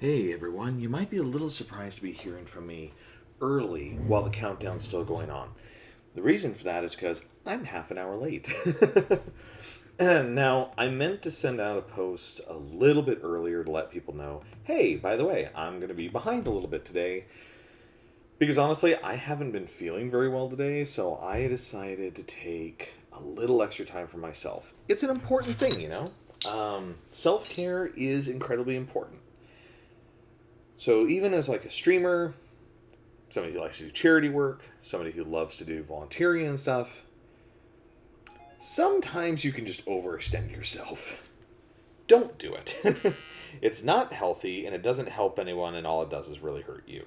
Hey everyone, you might be a little surprised to be hearing from me early while the countdown's still going on. The reason for that is because I'm half an hour late. And now, I meant to send out a post a little bit earlier to let people know, hey, by the way, I'm going to be behind a little bit today. Because honestly, I haven't been feeling very well today, so I decided to take a little extra time for myself. It's an important thing, you know? Self care is incredibly important. So even as like a streamer, somebody who likes to do charity work, somebody who loves to do volunteering and stuff, sometimes you can just overextend yourself. Don't do it. It's not healthy and it doesn't help anyone, and all it does is really hurt you.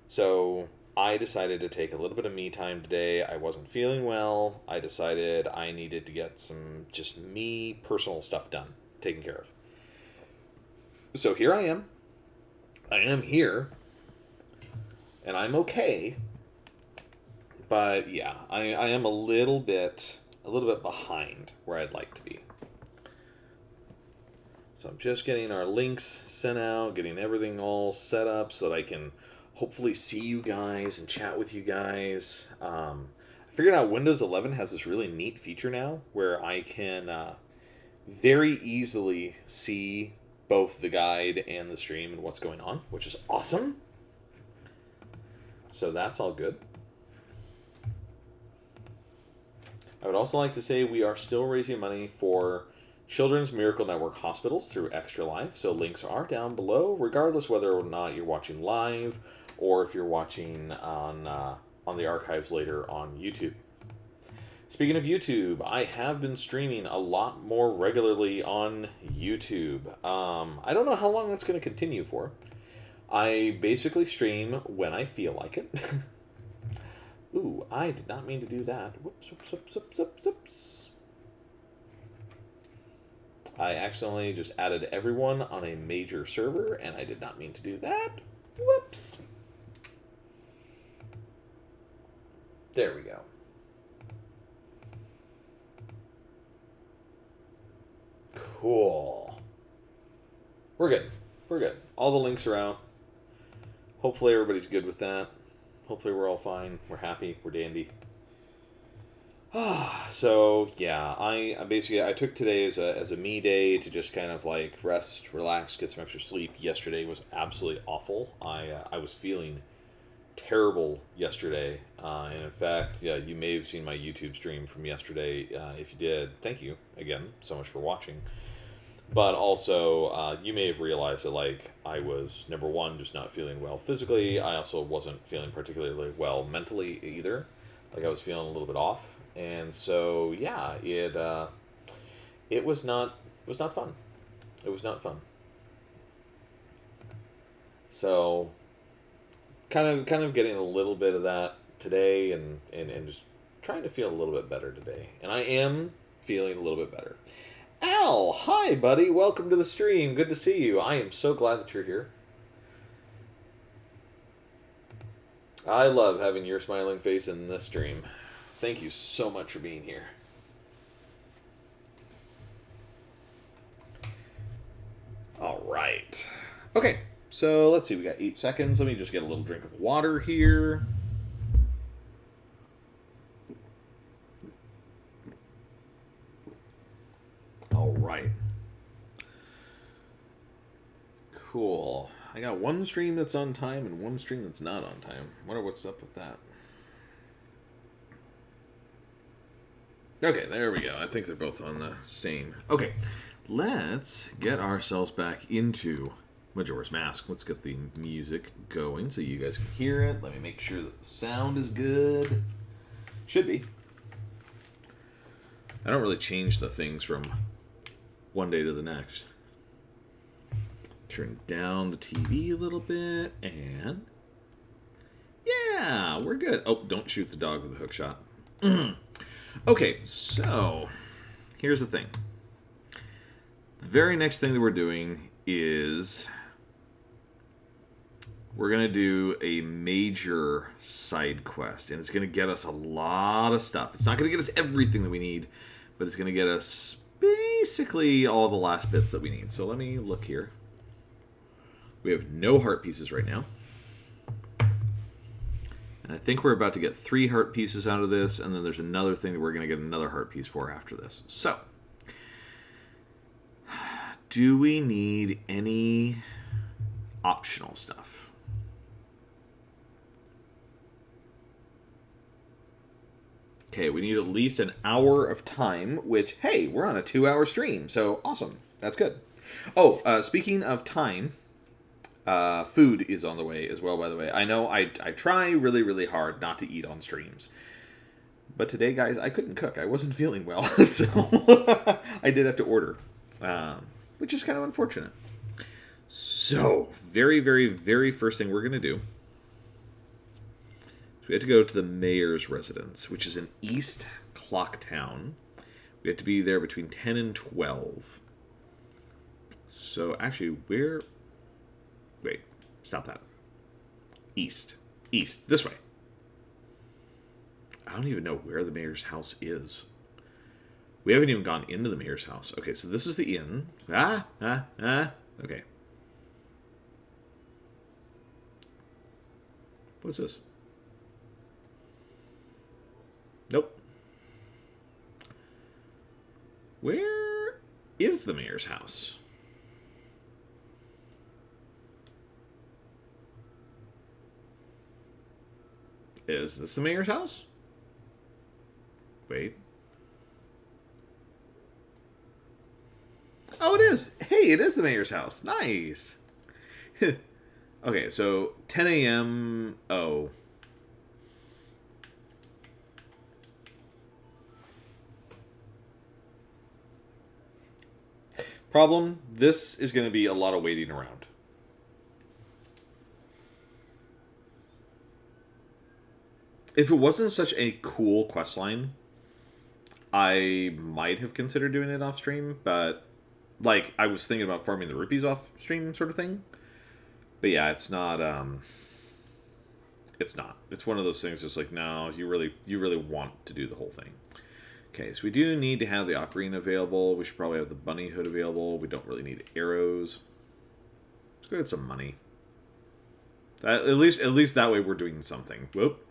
So I decided to take a little bit of me time today. I wasn't feeling well. I decided I needed to get some just me personal stuff done, taken care of. So here I am. I am here and I'm okay. But yeah, I am a little bit behind where I'd like to be. So I'm just getting our links sent out, getting everything all set up so that I can hopefully see you guys and chat with you guys. I figured out Windows 11 has this really neat feature now where I can very easily see both the guide and the stream and what's going on, which is awesome. So that's all good. I would also like to say we are still raising money for Children's Miracle Network hospitals through Extra Life, so links are down below, regardless whether or not you're watching live or if you're watching on the archives later on YouTube. Speaking of YouTube, I have been streaming a lot more regularly on YouTube. I don't know how long that's going to continue for. I basically stream when I feel like it. Ooh, I did not mean to do that. Whoops, whoops, whoops, whoops, whoops, whoops. I accidentally just added everyone on a major server, and I did not mean to do that. Whoops. There we go. Cool. We're good. We're good. All the links are out. Hopefully everybody's good with that. Hopefully we're all fine. We're happy. We're dandy. So yeah, I took today as a me day to just kind of like rest, relax, get some extra sleep. Yesterday was absolutely awful. I was feeling terrible yesterday, and in fact, yeah, you may have seen my YouTube stream from yesterday. If you did, thank you again so much for watching. But also, you may have realized that like I was number one, just not feeling well physically. I also wasn't feeling particularly well mentally either. Like I was feeling a little bit off, and so yeah, it was not fun. It was not fun. So kind of getting a little bit of that today, and just trying to feel a little bit better today. And I am feeling a little bit better. Al, hi, buddy. Welcome to the stream. Good to see you. I am so glad that you're here. I love having your smiling face in this stream. Thank you so much for being here. All right. Okay, so let's see. We got 8 seconds. Let me just get a little drink of water here. All right. Cool. I got one stream that's on time and one stream that's not on time. Wonder what's up with that. Okay, there we go. I think they're both on the same. Okay, let's get ourselves back into Majora's Mask. Let's get the music going so you guys can hear it. Let me make sure that the sound is good. Should be. I don't really change the things from one day to the next. Turn down the TV a little bit, and yeah, we're good. Oh, don't shoot the dog with a hook shot. Okay, so here's the thing. The very next thing that we're doing is we're going to do a major side quest, and it's going to get us a lot of stuff. It's not going to get us everything that we need, but it's going to get us basically all the last bits that we need. So let me look here. We We have no heart pieces right now. And I think we're about to get 3 heart pieces out of this, and then there's another thing that we're going to get another heart piece for after this. So, do we need any optional stuff? Okay, we need at least an hour of time, which, hey, we're on a 2-hour stream, so awesome. That's good. Oh, speaking of time, food is on the way as well, by the way. I know I try really, really hard not to eat on streams. But today, guys, I couldn't cook. I wasn't feeling well, so I did have to order, which is kind of unfortunate. So, very, very, very first thing we're going to do is we have to go to the mayor's residence, which is in East Clocktown. We have to be there between 10 and 12. So, actually, where... Wait, stop that. East. East. This way. I don't even know where the mayor's house is. We haven't even gone into the mayor's house. Okay, so this is the inn. Okay. What's this? Nope. Where is the mayor's house? Is this the mayor's house? Wait. Oh, it is. Hey, it is the mayor's house. Nice. Okay, so 10 a.m. Oh. Problem, this is going to be a lot of waiting around. If it wasn't such a cool questline, I might have considered doing it off stream, but like I was thinking about farming the rupees off stream sort of thing. But yeah, it's not it's not. It's one of those things that's like, no, you really want to do the whole thing. Okay, so we do need to have the ocarina available. We should probably have the bunny hood available. We don't really need arrows. Let's go get some money. At least that way we're doing something. Whoop.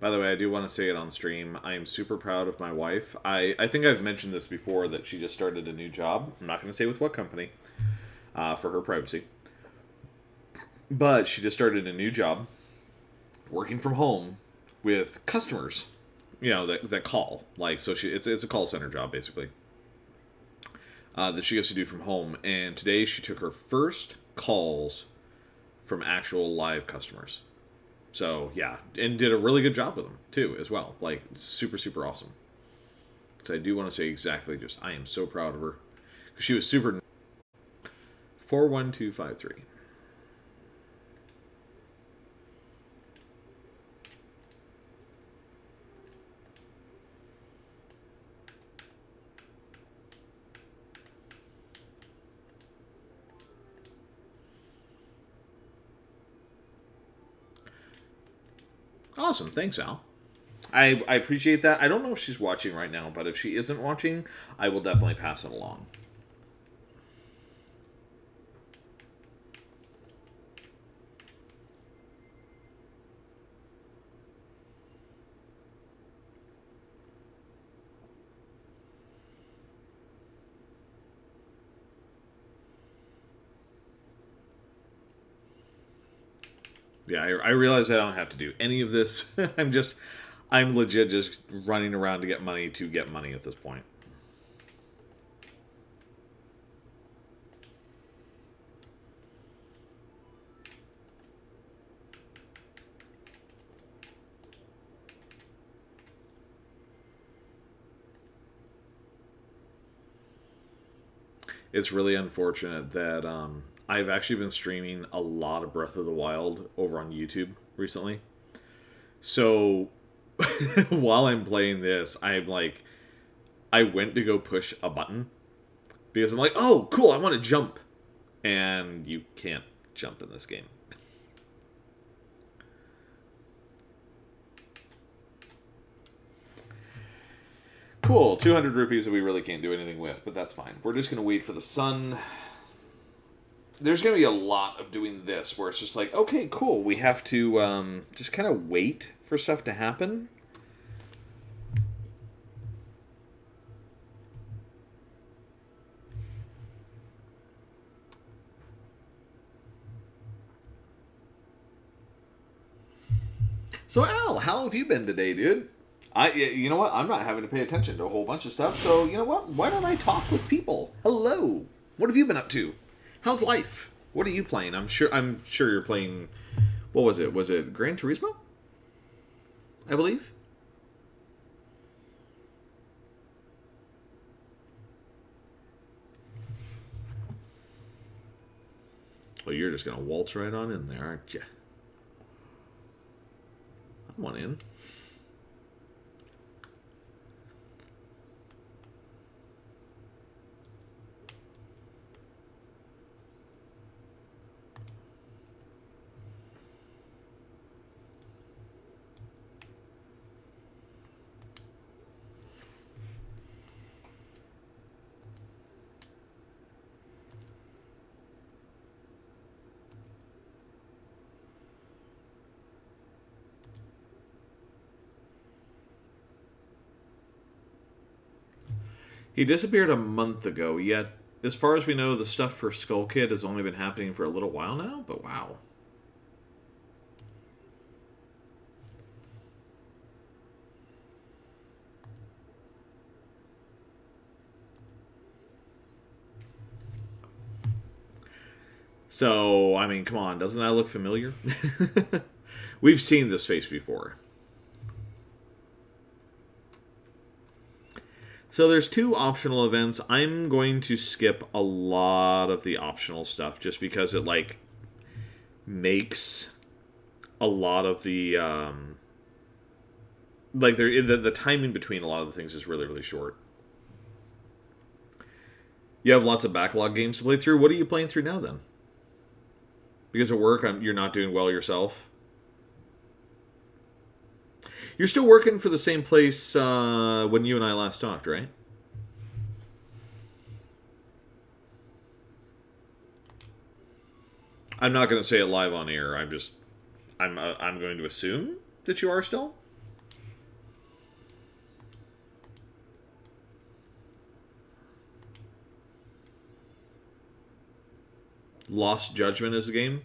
By the way, I do want to say it on stream. I am super proud of my wife. I think I've mentioned this before, that she just started a new job. I'm not going to say with what company, for her privacy. But she just started a new job, working from home, with customers, that call. Like, so it's a call center job, basically, that she gets to do from home. And today she took her first calls from actual live customers. So, yeah, and did a really good job with them, too, as well. Like, super, super awesome. So I do want to say exactly I am so proud of her. She was super... 41253. Awesome. Thanks, Al. I appreciate that. I don't know if she's watching right now, but if she isn't watching, I will definitely pass it along. Yeah, I realize I don't have to do any of this. I'm legit just running around to get money at this point. It's really unfortunate that I've actually been streaming a lot of Breath of the Wild over on YouTube recently. So while I'm playing this, I went to go push a button because I'm like, oh, cool, I want to jump. And you can't jump in this game. Cool, 200 rupees that we really can't do anything with, but that's fine. We're just going to wait for the sun. There's going to be a lot of doing this where it's just like, okay, cool, we have to just kind of wait for stuff to happen. So, Al, how have you been today, dude? You know what? I'm not having to pay attention to a whole bunch of stuff, so you know what? Why don't I talk with people? Hello. What have you been up to? How's life? What are you playing? I'm sure you're playing. What was it? Was it Gran Turismo? I believe. Well, you're just gonna waltz right on in there, aren't you? I want in. He disappeared a month ago, yet, as far as we know, the stuff for Skull Kid has only been happening for a little while now, but wow. So, I mean, come on, doesn't that look familiar? We've seen this face before. So there's two optional events. I'm going to skip a lot of the optional stuff just because it like makes a lot of the like the timing between a lot of the things is really short. You have lots of backlog games to play through. What are you playing through now then? Because at work you're not doing well yourself. You're still working for the same place when you and I last talked, right? I'm not going to say it live on air. I'm going to assume that you are still. Lost Judgment is the game.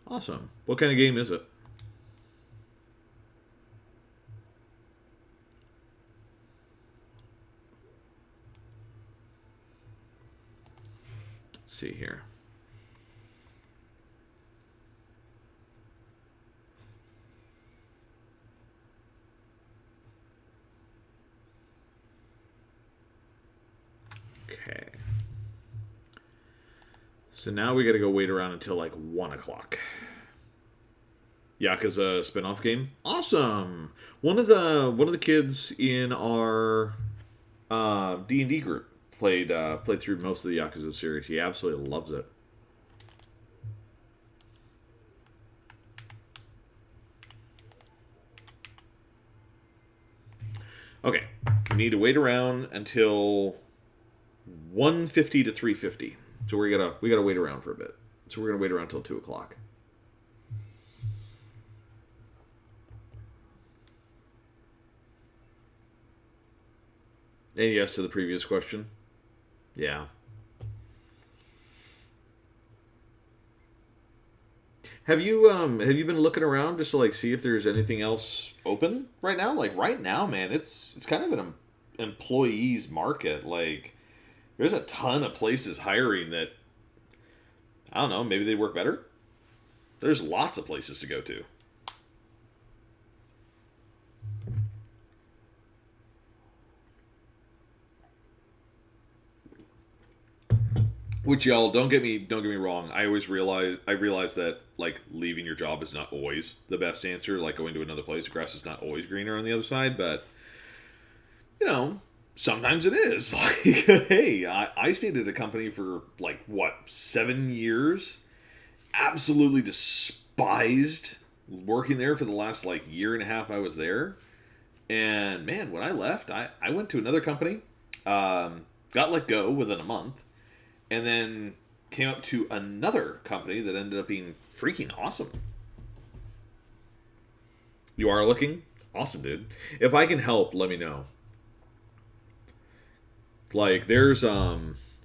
Awesome. What kind of game is it? See here. Okay. So now we got to go wait around until like 1 o'clock. Yakuza spin-off game. Awesome. One of the kids in our D&D group played through most of the Yakuza series. He absolutely loves it. Okay, we need to wait around until 1:50 to 3:50. So we gotta wait around for a bit. So we're gonna wait around until 2 o'clock. And yes to the previous question. Yeah. Have you been looking around just to like see if there's anything else open right now? Like right now, man, it's kind of an employees market. Like there's a ton of places hiring that I don't know, maybe they work better. There's lots of places to go to. Which y'all don't get me wrong. I realize that like leaving your job is not always the best answer. Like going to another place, the grass is not always greener on the other side. But you know, sometimes it is. Like, hey, I stayed at a company for like, what, 7 years? Absolutely despised working there for the last like year and a half I was there. And man, when I left, I went to another company, got let go within a month, and then came up to another company that ended up being freaking awesome. You are looking? Awesome, dude. If I can help, let me know. Like, there's I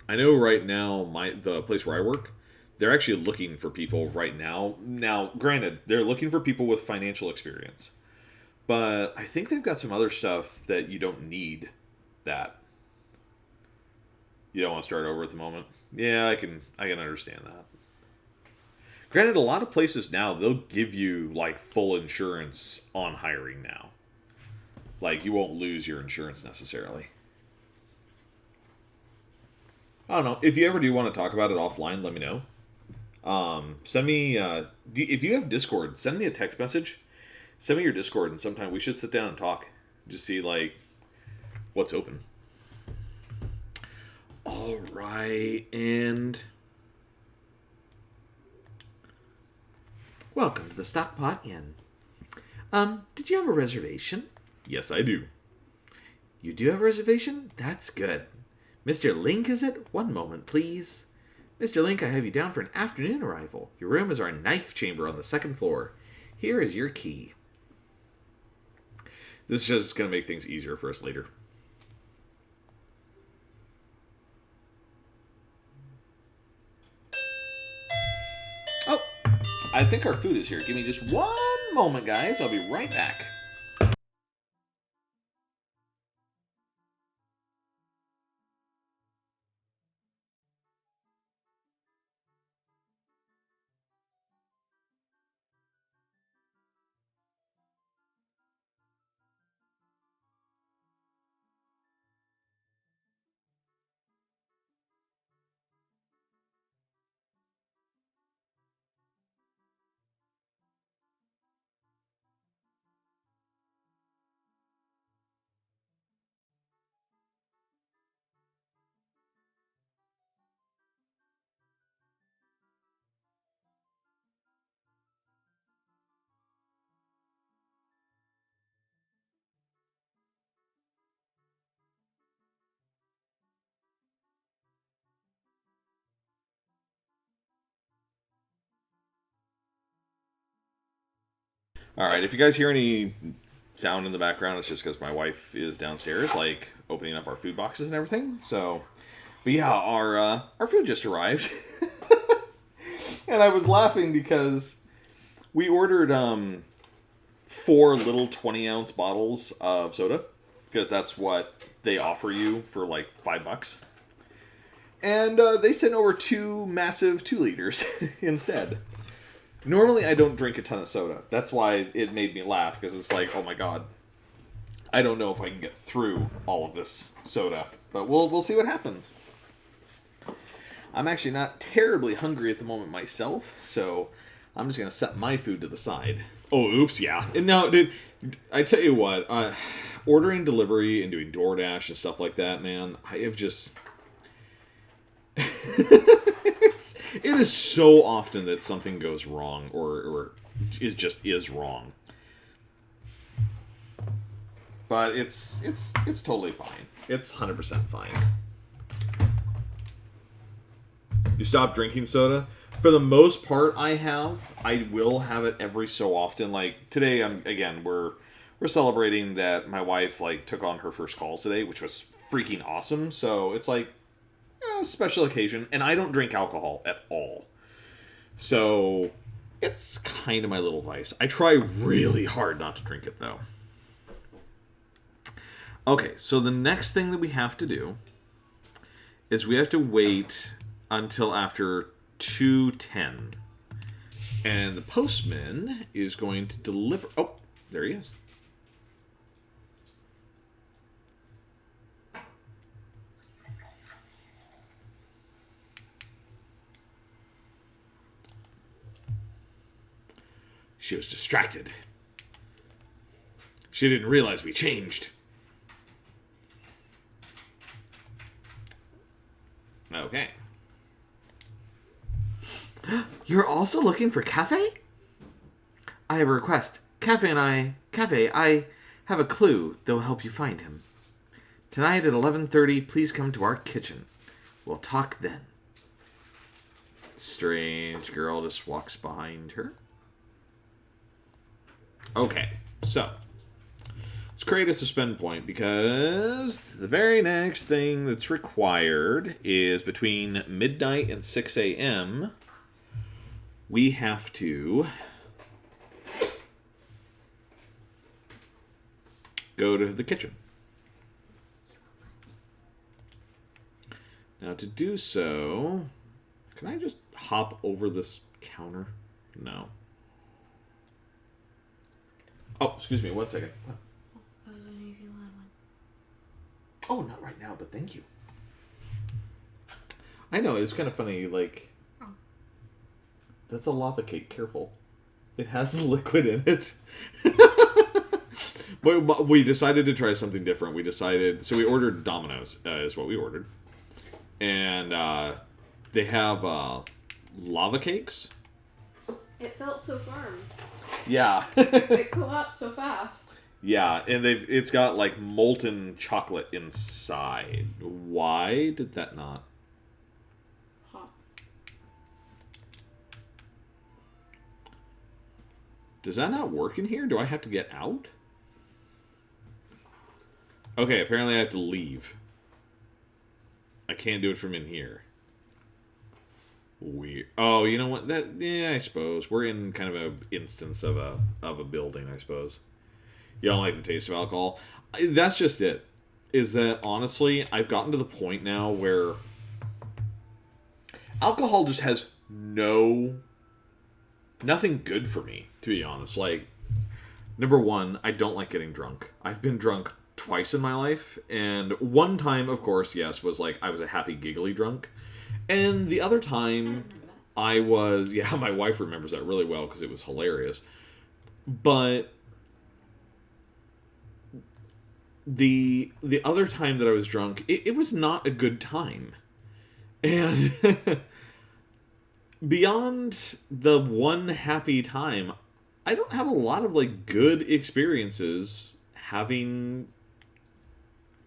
know right now the place where I work, they're actually looking for people right now. Now, granted, they're looking for people with financial experience. But I think they've got some other stuff that you don't need that. You don't want to start over at the moment. Yeah, I can understand that. Granted, a lot of places now they'll give you like full insurance on hiring now. Like you won't lose your insurance necessarily. I don't know. If you ever do want to talk about it offline, let me know. Send me if you have Discord, send me a text message. Send me your Discord, and sometime we should sit down and talk. Just see like what's open. All right, and welcome to the Stockpot Inn. Did you have a reservation? Yes, I do. You do have a reservation? That's good. Mr. Link, is it? One moment, please. Mr. Link, I have you down for an afternoon arrival. Your room is our knife chamber on the second floor. Here is your key. This is just going to make things easier for us later. Oh, I think our food is here. Give me just one moment, guys. I'll be right back. All right, if you guys hear any sound in the background, it's just because my wife is downstairs, like opening up our food boxes and everything. So, but yeah, our food just arrived, and I was laughing because we ordered 4 little 20-ounce bottles of soda because that's what they offer you for like $5, and they sent over 2 massive 2 liters instead. Normally, I don't drink a ton of soda. That's why it made me laugh, because it's like, oh my god. I don't know if I can get through all of this soda. But we'll see what happens. I'm actually not terribly hungry at the moment myself, so I'm just going to set my food to the side. Oh, oops, yeah. And now, dude, I tell you what, ordering delivery and doing DoorDash and stuff like that, man, I have just... it is so often that something goes wrong or is wrong. But it's totally fine. It's 100% fine. You stop drinking soda? For the most part, I will have it every so often. Like today, we're celebrating that my wife like took on her first calls today, which was freaking awesome. So it's like a special occasion, and I don't drink alcohol at all. So it's kind of my little vice. I try really hard not to drink it though. Okay, so the next thing that we have to do is we have to wait until after 2:10. And the postman is going to deliver... Oh, there he is. She was distracted. She didn't realize we changed. You're also looking for Cafe? I have a request. Cafe, I have a clue that will help you find him. Tonight at 11:30, please come to our kitchen. We'll talk then. Strange girl just walks behind her. Okay, so let's create a suspend point because the very next thing that's required is between midnight and 6 a.m. we have to go to the kitchen. Now to do so, can I just hop over this counter? No. Oh, excuse me, 1 second. Oh, not right now, but thank you. I know, it's kind of funny, like... Oh. That's a lava cake, careful. It has liquid in it. But we decided to try something different. So we ordered Domino's, is what we ordered. And they have lava cakes. It felt so firm. Yeah. It collapsed so fast. Yeah, and it's got like molten chocolate inside. Why did that not? Hot. Does that not work in here? Do I have to get out? Okay, apparently I have to leave. I can't do it from in here. Weird. Oh, you know what? Yeah, I suppose we're in kind of a instance of a building. I suppose you don't like the taste of alcohol. That's just it. Is that honestly, I've gotten to the point now where alcohol just has nothing good for me. To be honest, like number one, I don't like getting drunk. I've been drunk twice in my life, and one time, of course, yes, was like I was a happy giggly drunk. And the other time, I was... Yeah, my wife remembers that really well because it was hilarious. But the other time that I was drunk, it was not a good time. And beyond the one happy time, I don't have a lot of like good experiences having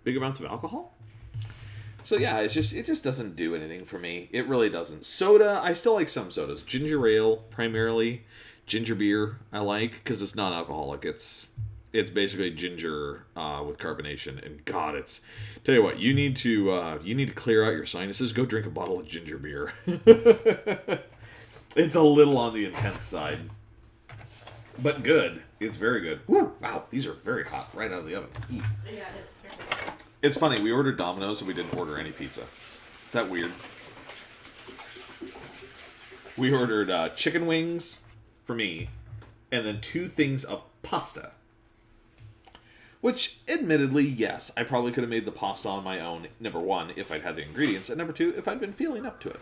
big amounts of alcohol. So yeah, it just doesn't do anything for me. It really doesn't. Soda, I still like some sodas. Ginger ale, primarily. Ginger beer, I like, because it's not alcoholic. It's basically ginger with carbonation. And God, tell you what, you need to clear out your sinuses. Go drink a bottle of ginger beer. It's a little on the intense side, but good. It's very good. Woo, wow, these are very hot, right out of the oven. Yeah, it is. It's funny, we ordered Domino's and we didn't order any pizza. Is that weird? We ordered chicken wings for me, and then 2 things of pasta. Which, admittedly, yes, I probably could have made the pasta on my own, number 1, if I'd had the ingredients, and number 2, if I'd been feeling up to it.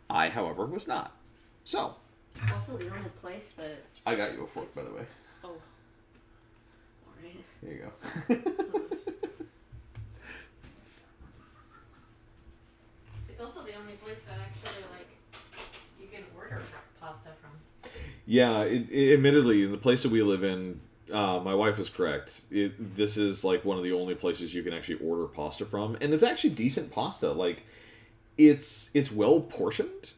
I, however, was not. So. Also, the only place that... I got you a fork, by the way. Oh. Alright. There you go. It's also the only place that actually, like, you can order pasta from. Yeah, admittedly, in the place that we live in, my wife is correct. This is, like, one of the only places you can actually order pasta from. And it's actually decent pasta. Like, it's well portioned.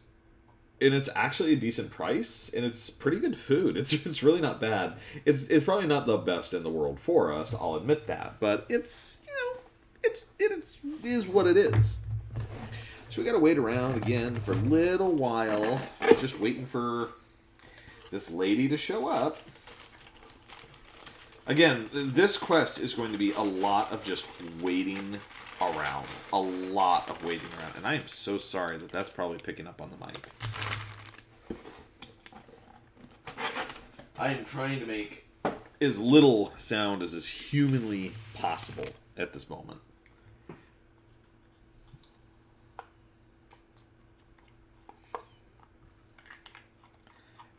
And it's actually a decent price. And it's pretty good food. It's really not bad. It's probably not the best in the world for us. I'll admit that. But it's, it is what it is. So we gotta wait around again for a little while. Just waiting for this lady to show up. Again, this quest is going to be a lot of just waiting around. A lot of waiting around. And I am so sorry that that's probably picking up on the mic. I am trying to make as little sound as is humanly possible at this moment.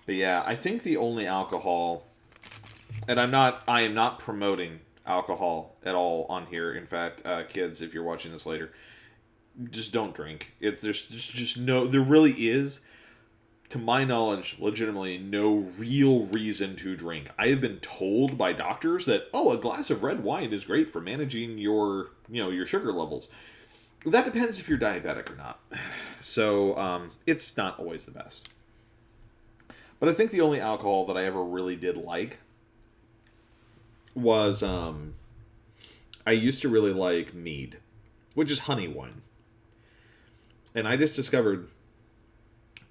But yeah, I think the only alcohol, and I am not promoting alcohol at all on here. In fact, kids, if you're watching this later, just don't drink. There really is to my knowledge, legitimately no real reason to drink. I have been told by doctors that, oh, a glass of red wine is great for managing your sugar levels. That depends if you're diabetic or not. So it's not always the best. But I think the only alcohol that I ever really did like was I used to really like mead, which is honey wine. And I just discovered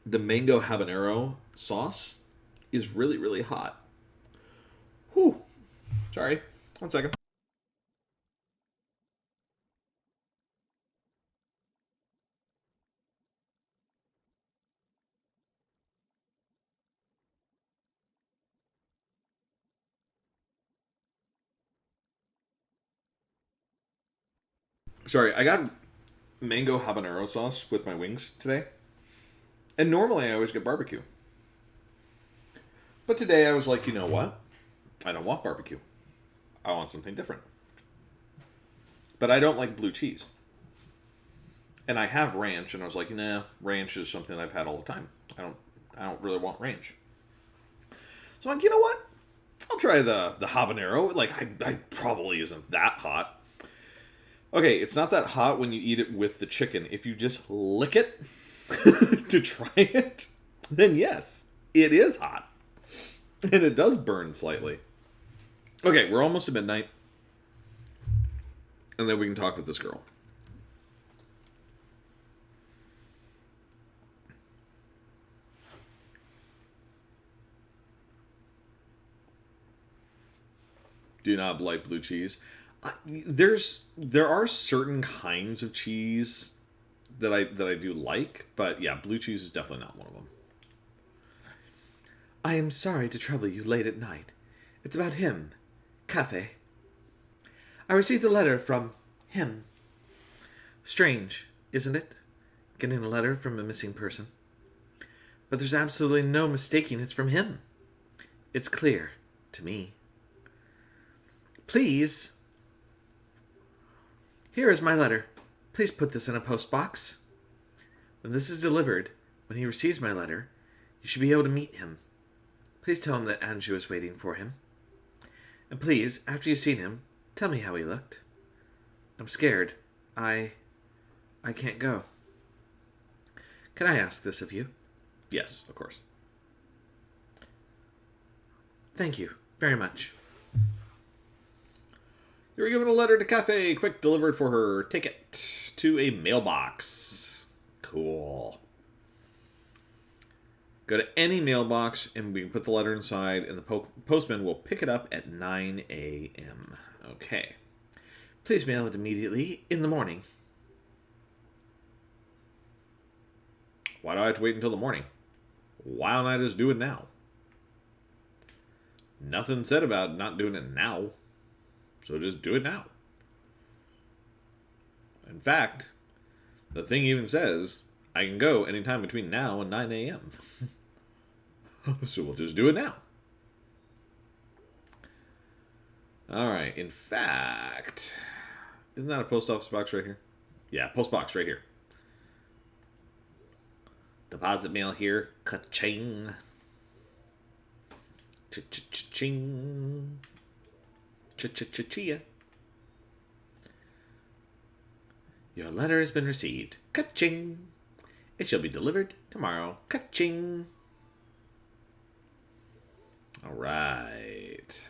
the mango habanero sauce is really, really hot. Whew. Sorry. 1 second. Sorry, I got mango habanero sauce with my wings today. And normally I always get barbecue. But today I was like, you know what? I don't want barbecue. I want something different. But I don't like blue cheese. And I have ranch, and I was like, nah, ranch is something I've had all the time. I don't really want ranch. So I'm like, you know what? I'll try the habanero. Like, I probably isn't that hot. Okay, it's not that hot when you eat it with the chicken. If you just lick it to try it, then yes, it is hot. And it does burn slightly. Okay, we're almost at midnight. And then we can talk with this girl. Do not like blue cheese. There are certain kinds of cheese that I do like, but yeah, blue cheese is definitely not one of them. I am sorry to trouble you late at night. It's about him, Cafe. I received a letter from him. Strange, isn't it? Getting a letter from a missing person. But there's absolutely no mistaking it's from him. It's clear to me. Please. Here is my letter. Please put this in a post box. When this is delivered, when he receives my letter, you should be able to meet him. Please tell him that Anju is waiting for him. And please, after you've seen him, tell me how he looked. I'm scared. I can't go. Can I ask this of you? Yes, of course. Thank you very much. You were given a letter to Cafe. Quick, delivered for her. Take it to a mailbox. Cool. Go to any mailbox, and we can put the letter inside, and the postman will pick it up at 9 a.m. Okay. Please mail it immediately in the morning. Why do I have to wait until the morning? Why don't I just do it now? Nothing said about not doing it now. So just do it now. In fact, the thing even says I can go anytime between now and 9 a.m. So we'll just do it now. Alright, in fact, isn't that a post office box right here? Yeah, post box right here. Deposit mail here. Ka-ching. Ch-ch-ch-ching. Ch-ch-ch-chia. Your letter has been received. Ka-ching. It shall be delivered tomorrow. Ka-ching. All right.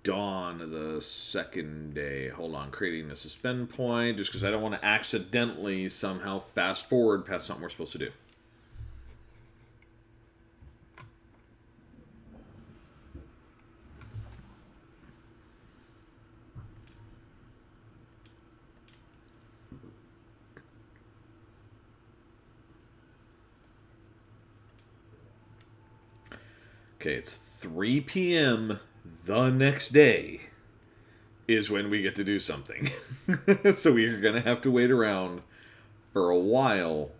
Dawn of the second day. Hold on, creating a suspend point, just because I don't want to accidentally somehow fast forward past something we're supposed to do. Okay, it's 3 p.m. the next day is when we get to do something. So we are going to have to wait around for a while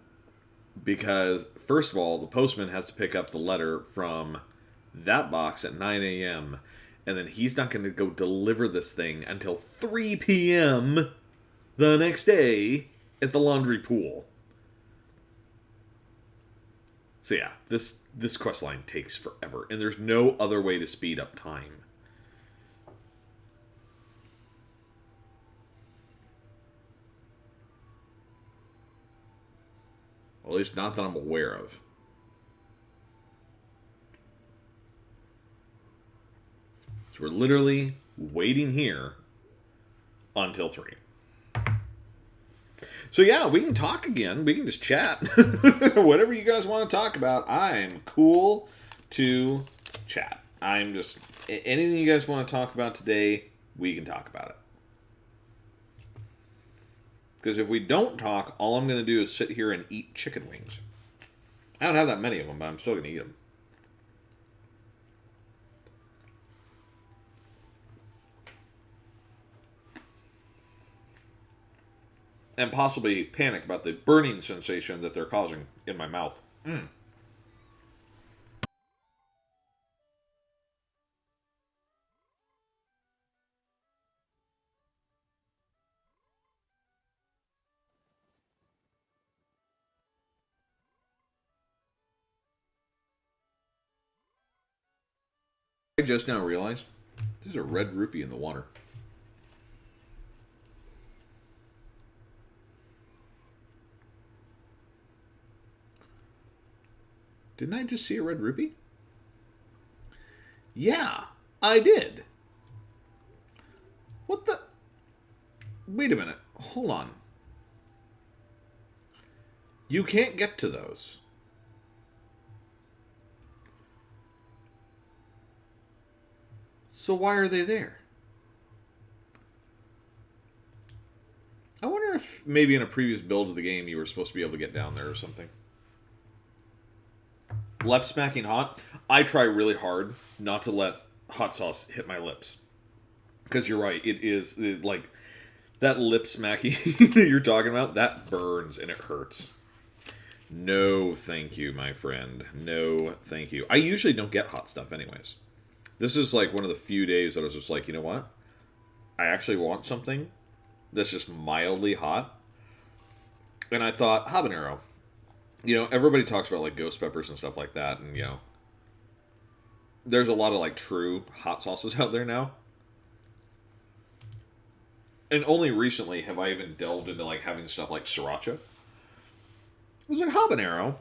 because, first of all, the postman has to pick up the letter from that box at 9 a.m., and then he's not going to go deliver this thing until 3 p.m. the next day at the laundry pool. So yeah, this quest line takes forever, and there's no other way to speed up time. Well, at least not that I'm aware of. So we're literally waiting here until 3. So yeah, we can talk again. We can just chat. Whatever you guys want to talk about, I'm cool to chat. I'm just... Anything you guys want to talk about today, we can talk about it. Because if we don't talk, all I'm going to do is sit here and eat chicken wings. I don't have that many of them, but I'm still going to eat them. And possibly panic about the burning sensation that they're causing in my mouth. I just now realized there's a red rupee in the water. Didn't I just see a red rupee? Yeah, I did. What the... Wait a minute. Hold on. You can't get to those. So why are they there? I wonder if maybe in a previous build of the game you were supposed to be able to get down there or something. Lip smacking hot. I try really hard not to let hot sauce hit my lips. Because you're right, it is like that lip smacking that you're talking about, that burns and it hurts. No, thank you, my friend. No, thank you. I usually don't get hot stuff anyways. This is like one of the few days that I was just like, you know what? I actually want something that's just mildly hot. And I thought, habanero. You know, everybody talks about like ghost peppers and stuff like that. And, you know, there's a lot of like true hot sauces out there now. And only recently have I even delved into like having stuff like sriracha. It was like habanero.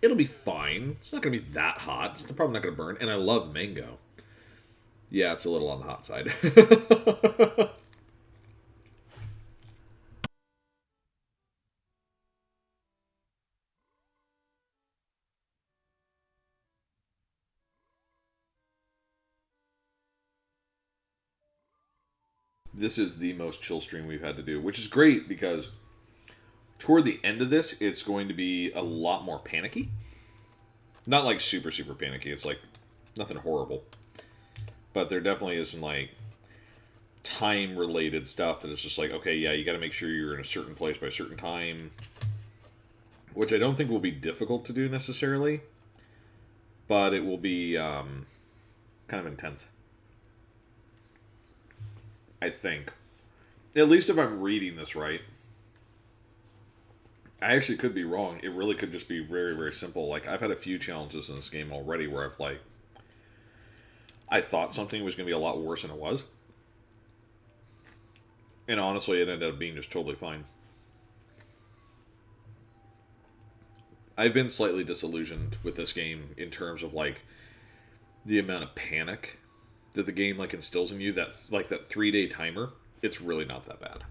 It'll be fine. It's not going to be that hot. It's probably not going to burn. And I love mango. Yeah, it's a little on the hot side. This is the most chill stream we've had to do, which is great because toward the end of this, it's going to be a lot more panicky. Not like super, super panicky. It's like nothing horrible. But there definitely is some like time-related stuff that is just like, okay, yeah, you got to make sure you're in a certain place by a certain time. Which I don't think will be difficult to do necessarily. But it will be kind of intense. I think. At least if I'm reading this right. I actually could be wrong. It really could just be very, very simple. Like, I've had a few challenges in this game already where I've, like... I thought something was going to be a lot worse than it was. And honestly, it ended up being just totally fine. I've been slightly disillusioned with this game in terms of, like, the amount of panic that the game, like, instills in you. That, like, that 3-day timer, it's really not that bad.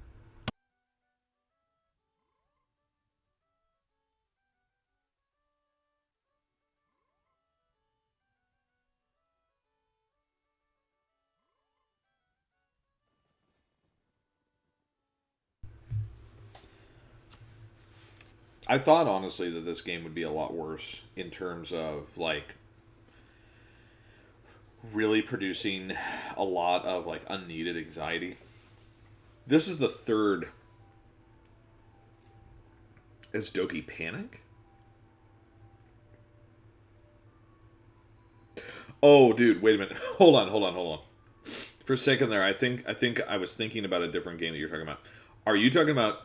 I thought, honestly, that this game would be a lot worse in terms of, like, really producing a lot of, like, unneeded anxiety. This is the third... Is Doki Panic? Oh, dude, wait a minute. Hold on. For a second there, I think I was thinking about a different game that you're talking about. Are you talking about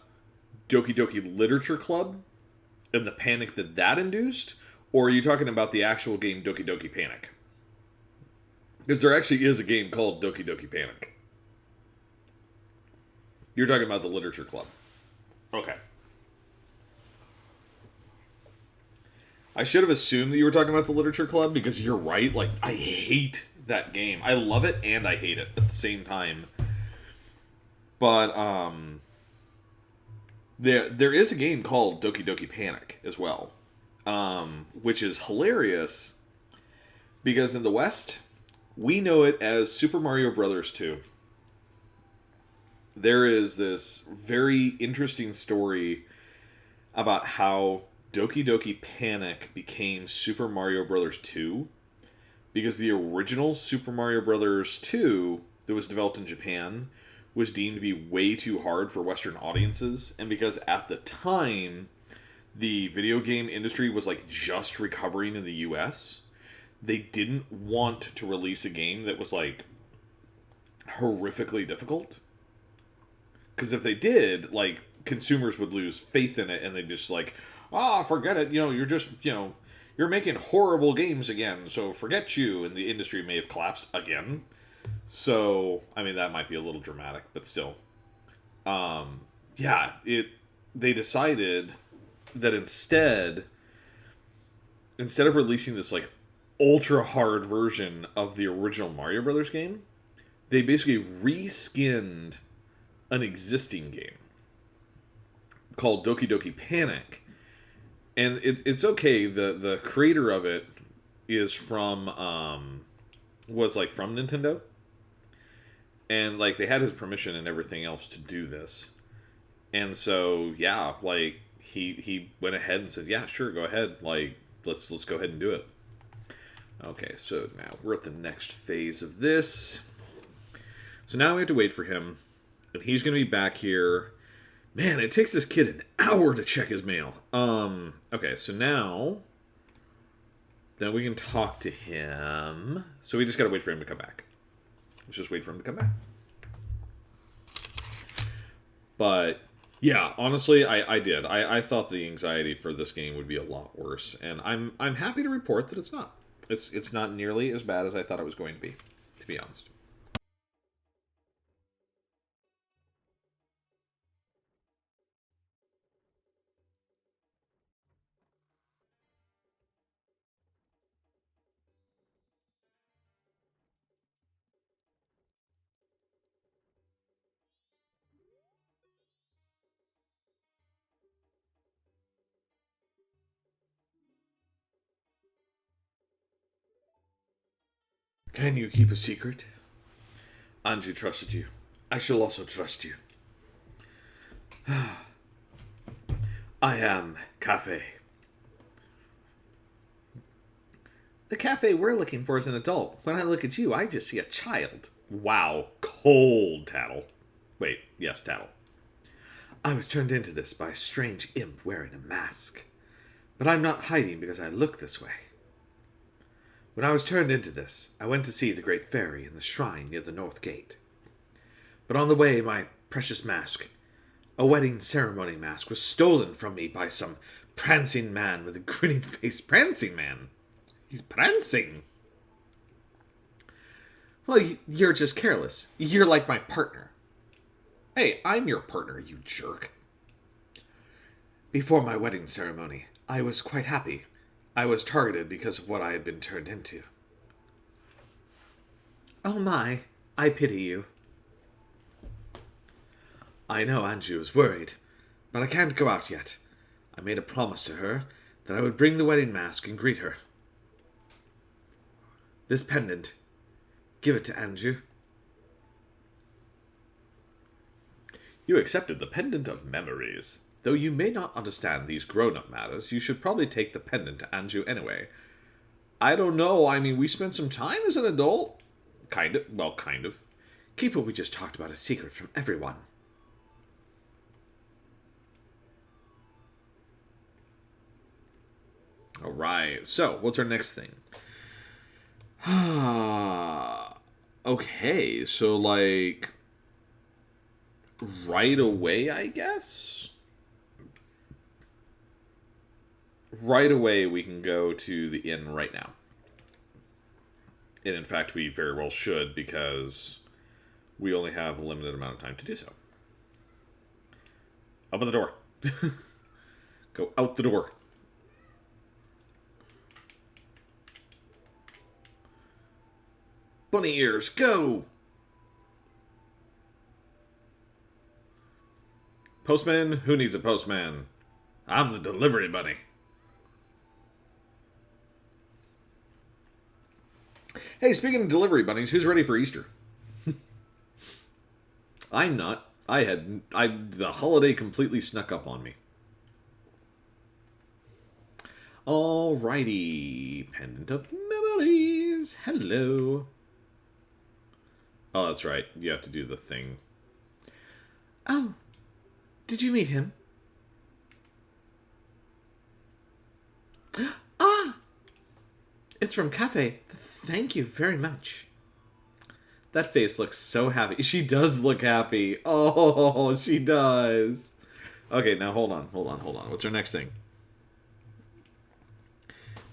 Doki Doki Literature Club and the panic that that induced, or are you talking about the actual game Doki Doki Panic? Because there actually is a game called Doki Doki Panic. You're talking about the Literature Club. Okay. I should have assumed that you were talking about the Literature Club because you're right. Like, I hate that game. I love it and I hate it at the same time. But there is a game called Doki Doki Panic as well, which is hilarious because in the West we know it as Super Mario Brothers 2. There is this very interesting story about how Doki Doki Panic became Super Mario Brothers 2 because the original Super Mario Brothers 2 that was developed in Japan was deemed to be way too hard for Western audiences, and because at the time the video game industry was like just recovering in the US, they didn't want to release a game that was like horrifically difficult. Because if they did, like, consumers would lose faith in it and they'd just like, forget it, you're just, you're making horrible games again, so forget you, and the industry may have collapsed again. So, I mean, that might be a little dramatic, but still. Yeah, they decided that instead of releasing this, like, ultra hard version of the original Mario Brothers game, they basically reskinned an existing game called Doki Doki Panic. And it's okay, the creator of it is from, was, like, from Nintendo. And, like, they had his permission and everything else to do this. And so, yeah, like, he went ahead and said, yeah, sure, go ahead. Like, let's go ahead and do it. Okay, so now we're at the next phase of this. So now we have to wait for him. And he's going to be back here. Man, it takes this kid an hour to check his mail. Okay, so now then we can talk to him. So we just got to wait for him to come back. Let's just wait for him to come back. But yeah, honestly, I did. I thought the anxiety for this game would be a lot worse, and I'm happy to report that it's not. It's not nearly as bad as I thought it was going to be honest. Can you keep a secret? Anju trusted you. I shall also trust you. I am Cafe. The cafe we're looking for is an adult. When I look at you, I just see a child. Wow, cold, Tattle. Wait, yes, Tattle. I was turned into this by a strange imp wearing a mask. But I'm not hiding because I look this way. When I was turned into this, I went to see the great fairy in the shrine near the north gate. But on the way, my precious mask, a wedding ceremony mask, was stolen from me by some prancing man with a grinning face. Prancing man? He's prancing. Well, you're just careless. You're like my partner. Hey, I'm your partner, you jerk. Before my wedding ceremony, I was quite happy. I was targeted because of what I had been turned into. Oh my, I pity you. I know Anju is worried, but I can't go out yet. I made a promise to her that I would bring the wedding mask and greet her. This pendant, give it to Anju. You accepted the pendant of memories. Though you may not understand these grown-up matters, you should probably take the pendant to Anju anyway. I don't know, I mean, we spent some time as an adult. Kind of. Well, kind of. Keep what we just talked about a secret from everyone. Alright, so, what's our next thing? Okay, so like right away, I guess. Right away, we can go to the inn right now. And in fact, we very well should because we only have a limited amount of time to do so. Open the door. Go out the door. Bunny ears, go! Postman? Who needs a postman? I'm the delivery bunny. Hey, speaking of delivery bunnies, who's ready for Easter? I'm not. The holiday completely snuck up on me. Alrighty. Pendant of Memories. Hello. Oh, that's right. You have to do the thing. Oh, did you meet him? Ah! It's from Cafe. Thank you very much. That face looks so happy. She does look happy. Oh, she does. Okay, now hold on. What's our next thing?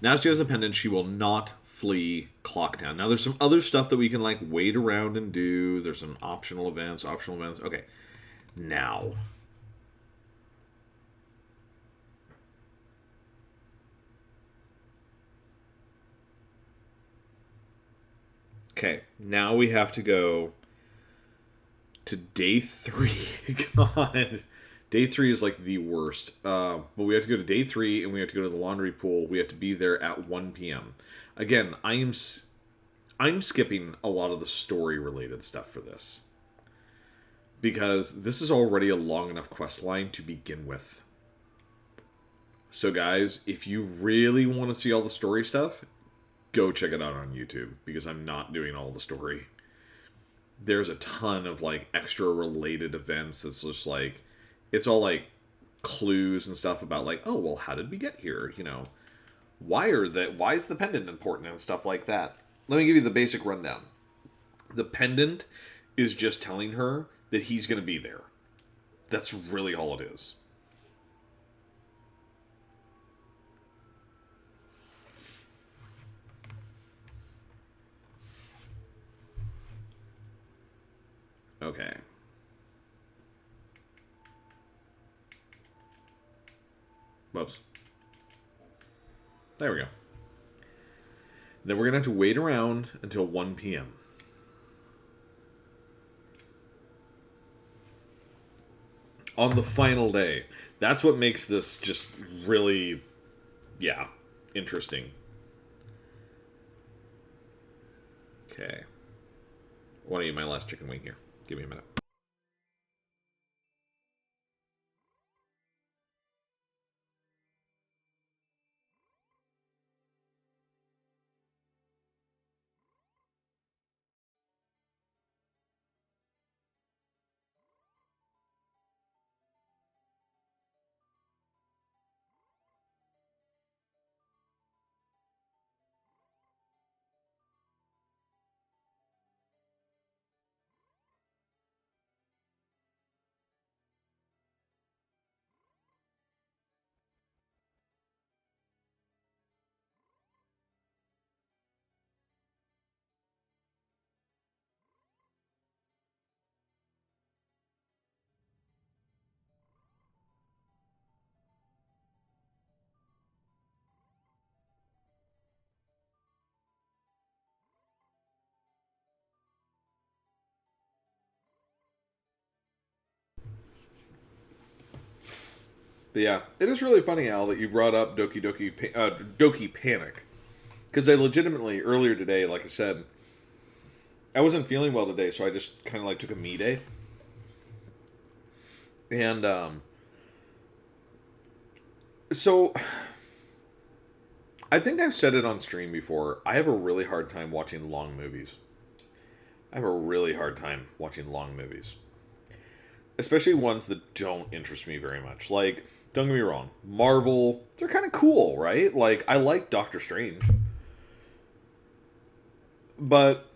Now she has a pendant, she will not flee Clocktown. Now there's some other stuff that we can like wait around and do. There's some optional events. Okay. Now. Okay, now we have to go to day 3. God. Day 3 is like the worst. But we have to go to day 3 and we have to go to the laundry pool. We have to be there at 1 p.m. Again, I'm skipping a lot of the story related stuff for this. Because this is already a long enough quest line to begin with. So guys, if you really want to see all the story stuff, go check it out on YouTube, because I'm not doing all the story. There's a ton of like extra related events. It's just like, it's all like clues and stuff about like, oh well, how did we get here? You know, why is the pendant important and stuff like that. Let me give you the basic rundown. The pendant is just telling her that he's going to be there. That's really all it is. Okay. Whoops. There we go. Then we're going to have to wait around until 1 p.m. On the final day. That's what makes this just really, yeah, interesting. Okay. I want to eat my last chicken wing here. Give me a minute. But yeah, it is really funny, Al, that you brought up Doki Panic. Because I legitimately, earlier today, like I said, I wasn't feeling well today, so I just kind of like took a me day. And, so, I think I've said it on stream before. I have a really hard time watching long movies. I have a really hard time watching long movies. Especially ones that don't interest me very much. Like, don't get me wrong, Marvel, they're kind of cool, right? Like, I like Doctor Strange. But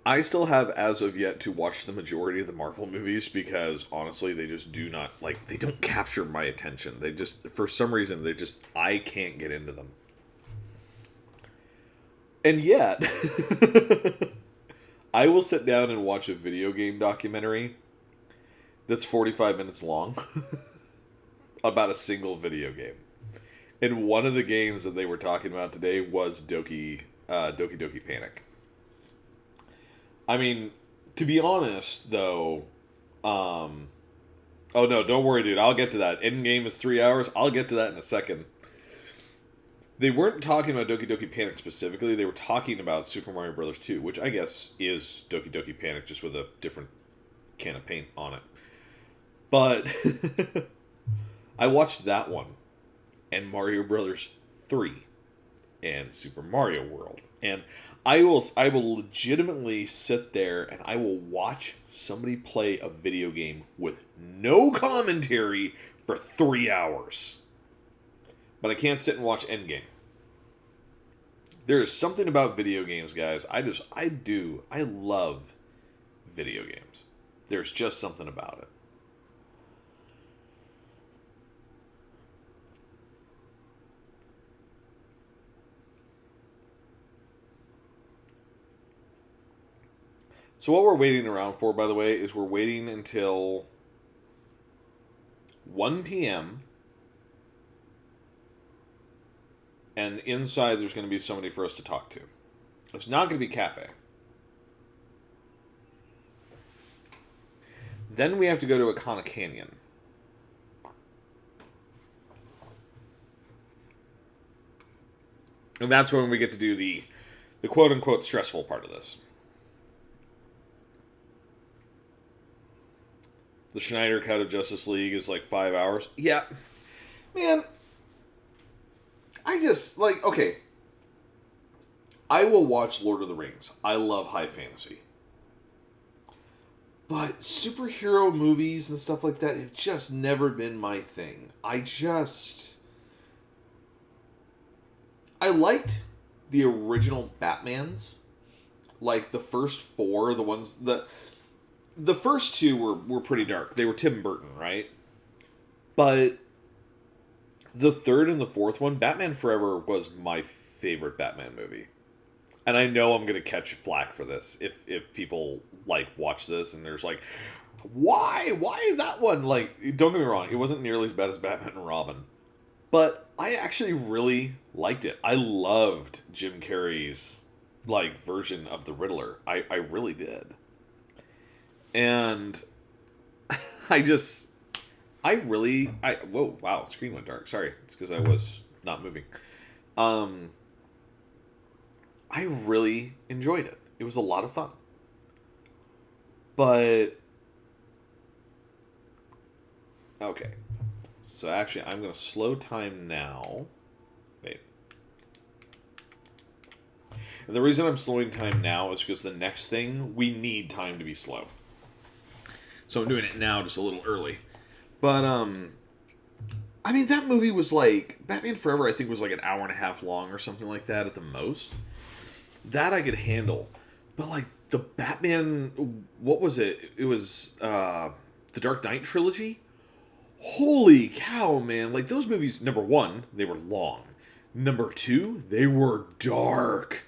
I still have, as of yet, to watch the majority of the Marvel movies because, honestly, they just do not, like, they don't capture my attention. They just, for some reason, I can't get into them. And yet, I will sit down and watch a video game documentary that's 45 minutes long about a single video game. And one of the games that they were talking about today was Doki Doki Panic. I mean, to be honest, though, oh no, don't worry, dude. I'll get to that. Endgame is 3 hours. I'll get to that in a second. They weren't talking about Doki Doki Panic specifically. They were talking about Super Mario Bros. 2, which I guess is Doki Doki Panic, just with a different can of paint on it. But I watched that one, and Mario Brothers 3, and Super Mario World, and I will legitimately sit there and I will watch somebody play a video game with no commentary for 3 hours. But I can't sit and watch Endgame. There is something about video games, guys. I love video games. There's just something about it. So what we're waiting around for, by the way, is we're waiting until 1 p.m. And inside there's going to be somebody for us to talk to. It's not going to be Cafe. Then we have to go to Akana Canyon. And that's when we get to do the quote-unquote stressful part of this. The Schneider Cut of Justice League is like 5 hours. Yeah. Man, I just, like, okay. I will watch Lord of the Rings. I love high fantasy. But superhero movies and stuff like that have just never been my thing. I liked the original Batmans. Like, the first four, the ones that... The first two were pretty dark. They were Tim Burton, right? But the third and the fourth one, Batman Forever, was my favorite Batman movie. And I know I'm going to catch flack for this if people, like, watch this and there's like, why? Why that one? Like, don't get me wrong, it wasn't nearly as bad as Batman and Robin. But I actually really liked it. I loved Jim Carrey's, like, version of the Riddler. I really did. And whoa, wow, screen went dark. Sorry, it's because I was not moving. I really enjoyed it. It was a lot of fun. But, okay. So actually, I'm going to slow time now. Wait. And the reason I'm slowing time now is because the next thing, we need time to be slow. So I'm doing it now just a little early. But, I mean, that movie was like... Batman Forever, I think, was like an hour and a half long or something like that at the most. That I could handle. But, like, the Batman... What was it? It was, the Dark Knight trilogy? Holy cow, man. Like, those movies, number one, they were long. Number two, they were dark.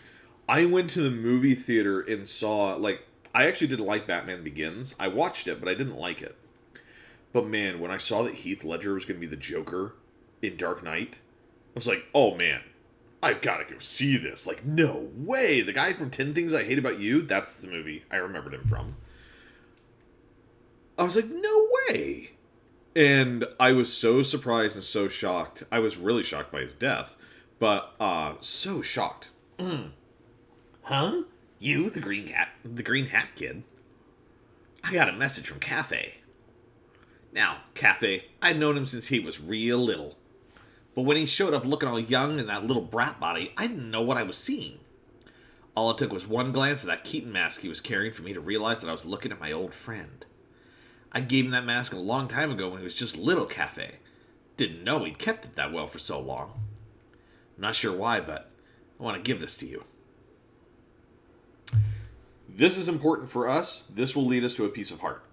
I went to the movie theater and saw, like... I actually didn't like Batman Begins. I watched it, but I didn't like it. But man, when I saw that Heath Ledger was going to be the Joker in Dark Knight, I was like, oh man, I've got to go see this. Like, no way. The guy from 10 Things I Hate About You, that's the movie I remembered him from. I was like, no way. And I was so surprised and so shocked. I was really shocked by his death, but so shocked. Huh? You, the green hat kid. I got a message from Cafe. Now, Cafe, I'd known him since he was real little. But when he showed up looking all young in that little brat body, I didn't know what I was seeing. All it took was one glance at that Keaton mask he was carrying for me to realize that I was looking at my old friend. I gave him that mask a long time ago when he was just little Cafe. Didn't know he'd kept it that well for so long. I'm not sure why, but I want to give this to you. This is important for us. This will lead us to a piece of heart.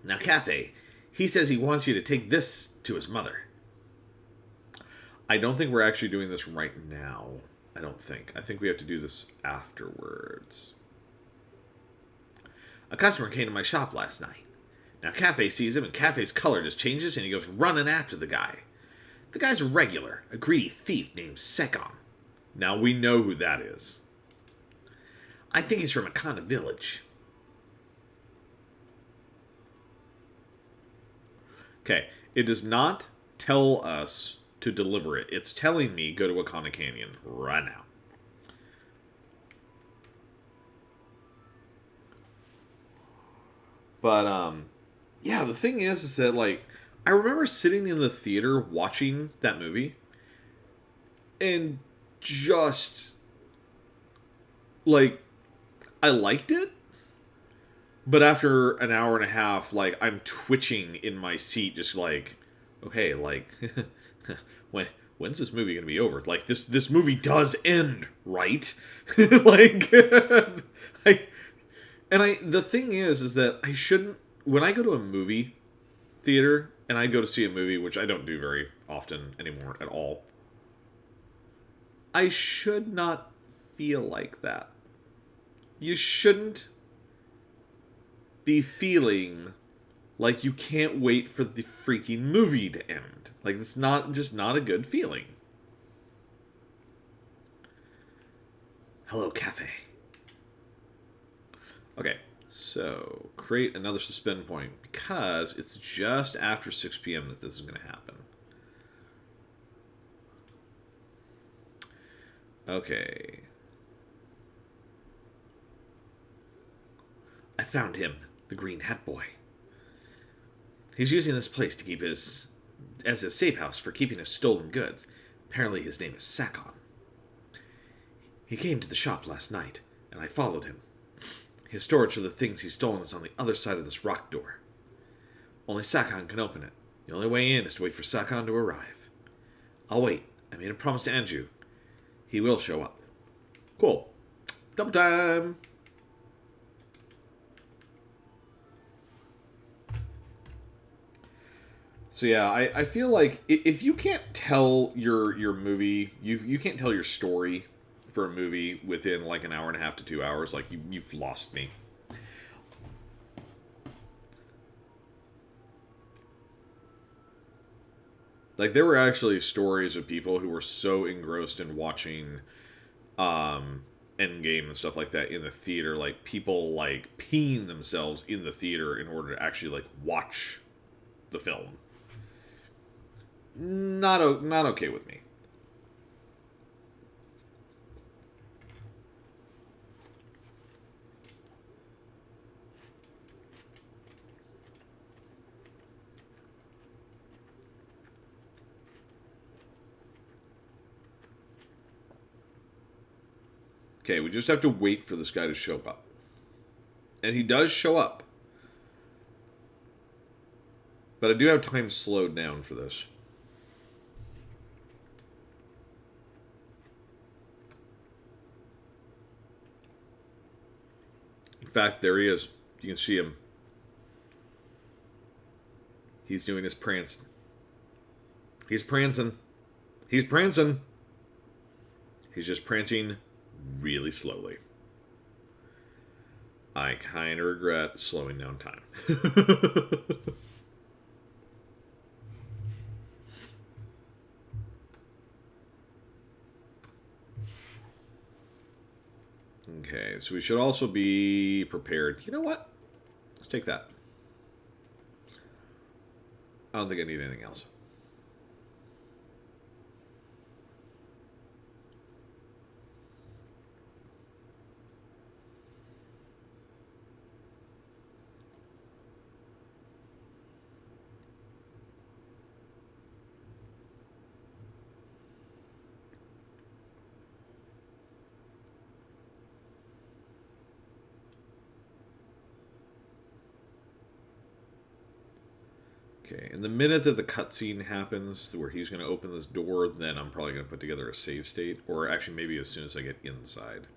Now, Cafe, he says he wants you to take this to his mother. I don't think we're actually doing this right now. I don't think. I think we have to do this afterwards. A customer came to my shop last night. Now, Cafe sees him, and Cafe's color just changes, and he goes running after the guy. The guy's a regular, a greedy thief named Sekon. Now, we know who that is. I think he's from Akana Village. Okay, it does not tell us to deliver it. It's telling me go to Akana Canyon right now. But, yeah, the thing is that, like, I remember sitting in the theater watching that movie and just, like, I liked it, but after an hour and a half, like, I'm twitching in my seat, just like, okay, like, when's this movie gonna be over? Like, this movie does end, right? Like, the thing is that I shouldn't, when I go to a movie theater, and I go to see a movie, which I don't do very often anymore at all, I should not feel like that. You shouldn't be feeling like you can't wait for the freaking movie to end. Like, it's not a good feeling. Hello, Cafe. Okay, so create another suspend point because it's just after 6 p.m. that this is going to happen. Okay. I found him, the Green Hat Boy. He's using this place to keep as his safe house for keeping his stolen goods. Apparently his name is Sakon. He came to the shop last night, and I followed him. His storage for the things he's stolen is on the other side of this rock door. Only Sakon can open it. The only way in is to wait for Sakon to arrive. I'll wait. I made a promise to Anju. He will show up. Cool. Double time! So yeah, I feel like if you can't tell your movie, you can't tell your story for a movie within like an hour and a half to 2 hours, like you've lost me. Like there were actually stories of people who were so engrossed in watching Endgame and stuff like that in the theater, like people like peeing themselves in the theater in order to actually like watch the film. Not okay with me. Okay, we just have to wait for this guy to show up. And he does show up. But I do have time slowed down for this. In fact, there he is. You can see him. He's doing his prance. He's prancing. He's prancing. He's just prancing really slowly. I kind of regret slowing down time. Okay, so we should also be prepared. You know what? Let's take that. I don't think I need anything else. Okay, and the minute that the cutscene happens, where he's going to open this door, then I'm probably going to put together a save state, or actually maybe as soon as I get inside.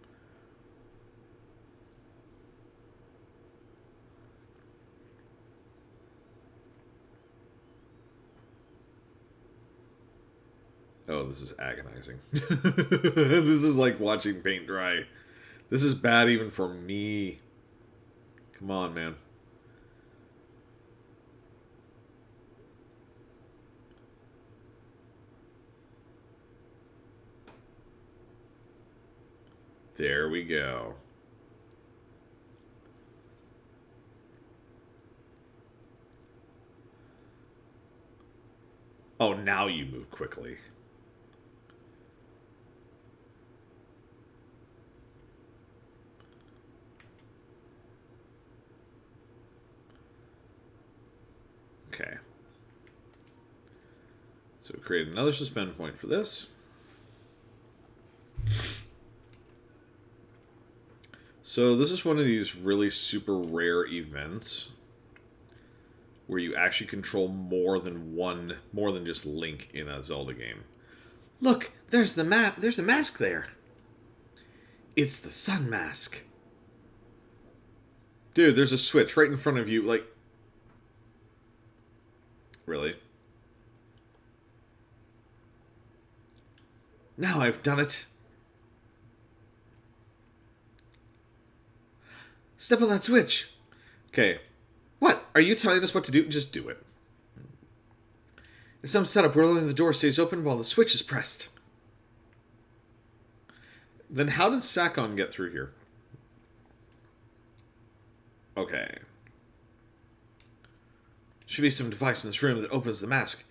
Oh, this is agonizing. This is like watching paint dry. This is bad even for me. Come on, man. There we go. Oh, now you move quickly. Okay. So create another suspend point for this. So this is one of these really super rare events where you actually control more than just Link in a Zelda game. Look, there's the map. There's a mask there. It's the sun mask. Dude, there's a switch right in front of you. Like, really? Now I've done it. Step on that switch. Okay. What? Are you telling us what to do? Just do it. In some setup where only the door stays open while the switch is pressed. Then how did Sakon get through here? Okay. Should be some device in this room that opens the mask.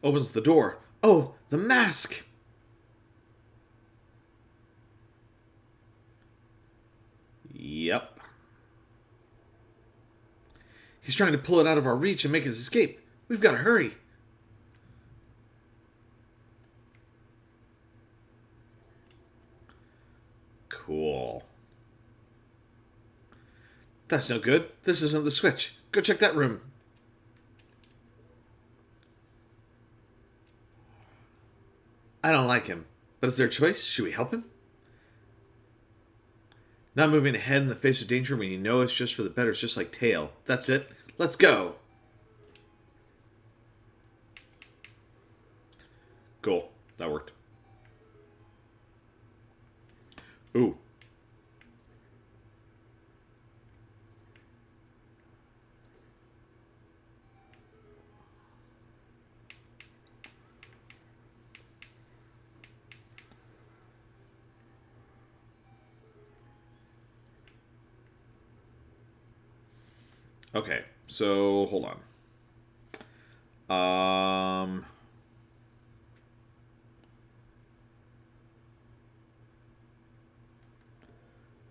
Opens the door. Oh, the mask! Yep. He's trying to pull it out of our reach and make his escape. We've got to hurry. Cool. That's no good. This isn't the switch. Go check that room. I don't like him. But is there a choice? Should we help him? Not moving ahead in the face of danger when you know it's just for the better is just like tail. That's it. Let's go. Cool. That worked. Ooh. Okay, so hold on.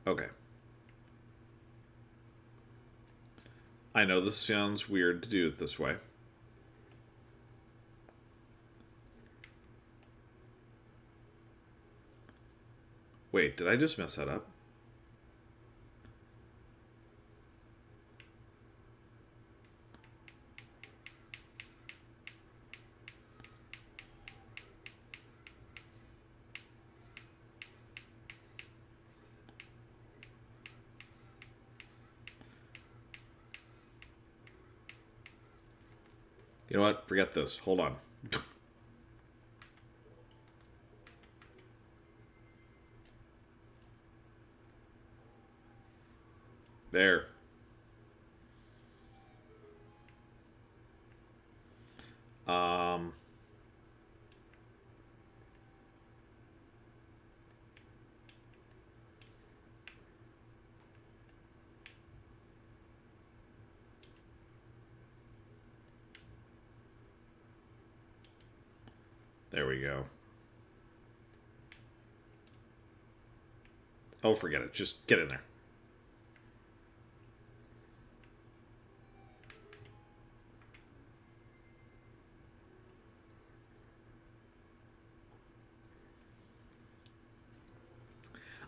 Okay. I know this sounds weird to do it this way. Wait, did I just mess that up? You know what? Forget this. Hold on. There. Um. There we go. Oh, forget it. Just get in there.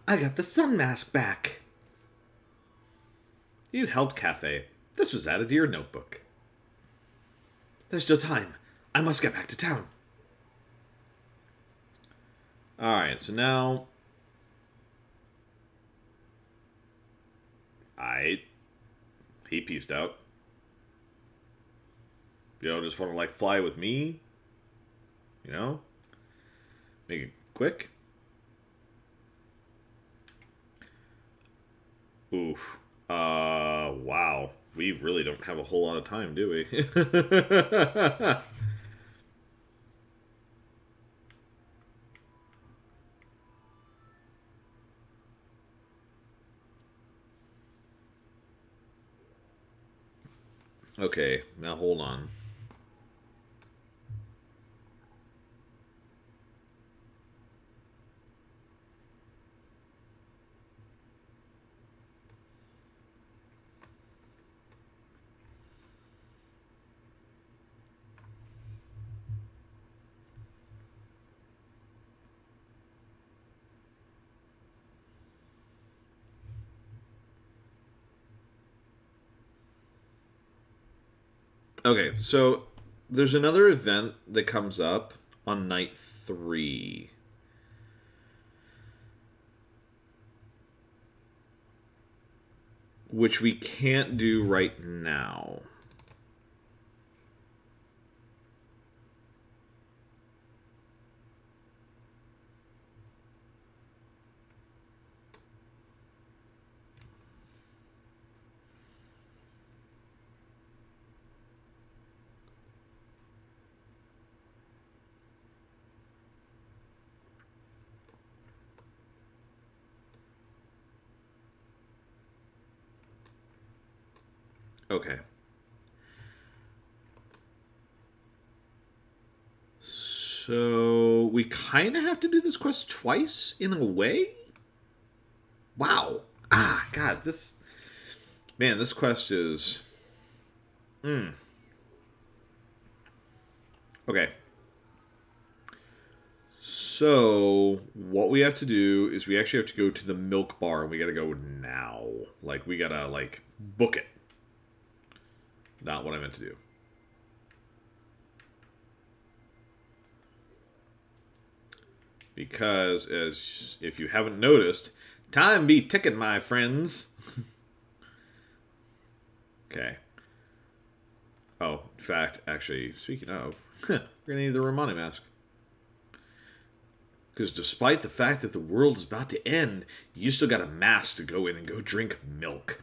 I got the sun mask back. You helped Cafe. This was added to your notebook. There's still time. I must get back to town. Alright, so now... He pieced out. Just want to, like, fly with me? Make it quick? Oof. Wow. We really don't have a whole lot of time, do we? Okay, now hold on. Okay, so there's another event that comes up on night 3. Which we can't do right now. Okay. So we kind of have to do this quest twice in a way? Wow. God, this quest is Okay. So what we have to do is we actually have to go to the milk bar and we got to go now. Like we got to book it. Not what I meant to do. Because, as if you haven't noticed, time be ticking, my friends. Okay. Oh, in fact, actually, speaking of, we're going to need the Romani mask. Because despite the fact that the world is about to end, you still got a mask to go in and go drink milk.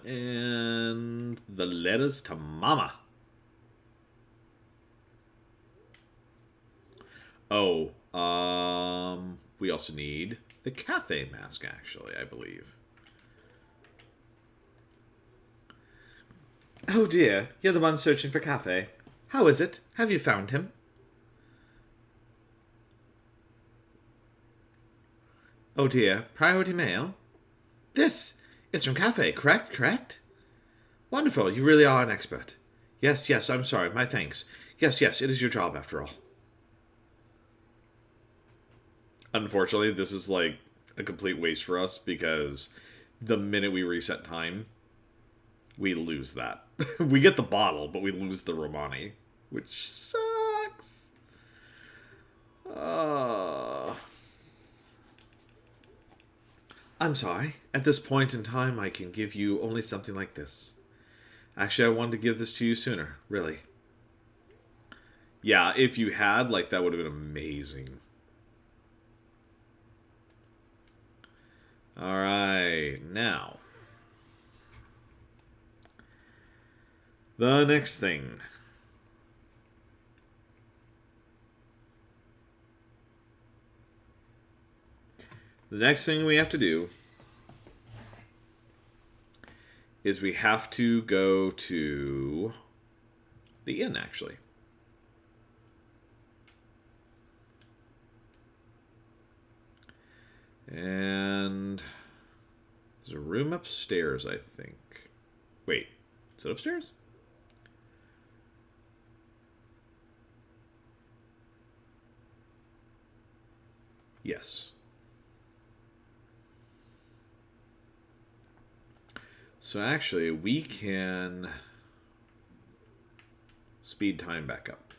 And the letters to Mama. Oh, we also need the cafe mask, actually, I believe. Oh dear, you're the one searching for cafe. How is it? Have you found him? Oh dear, priority mail? This is from cafe, correct? Wonderful, you really are an expert. Yes, I'm sorry, my thanks. Yes, it is your job after all. Unfortunately, this is like a complete waste for us because the minute we reset time, we lose that. We get the bottle, but we lose the Romani, which sucks. I'm sorry. At this point in time, I can give you only something like this. Actually, I wanted to give this to you sooner, really. Yeah, if you had, that would have been amazing. Alright, now. The next thing. The next thing we have to do is we have to go to the inn, actually. And there's a room upstairs, I think. Wait, is it upstairs? Yes. So actually, we can speed time back up.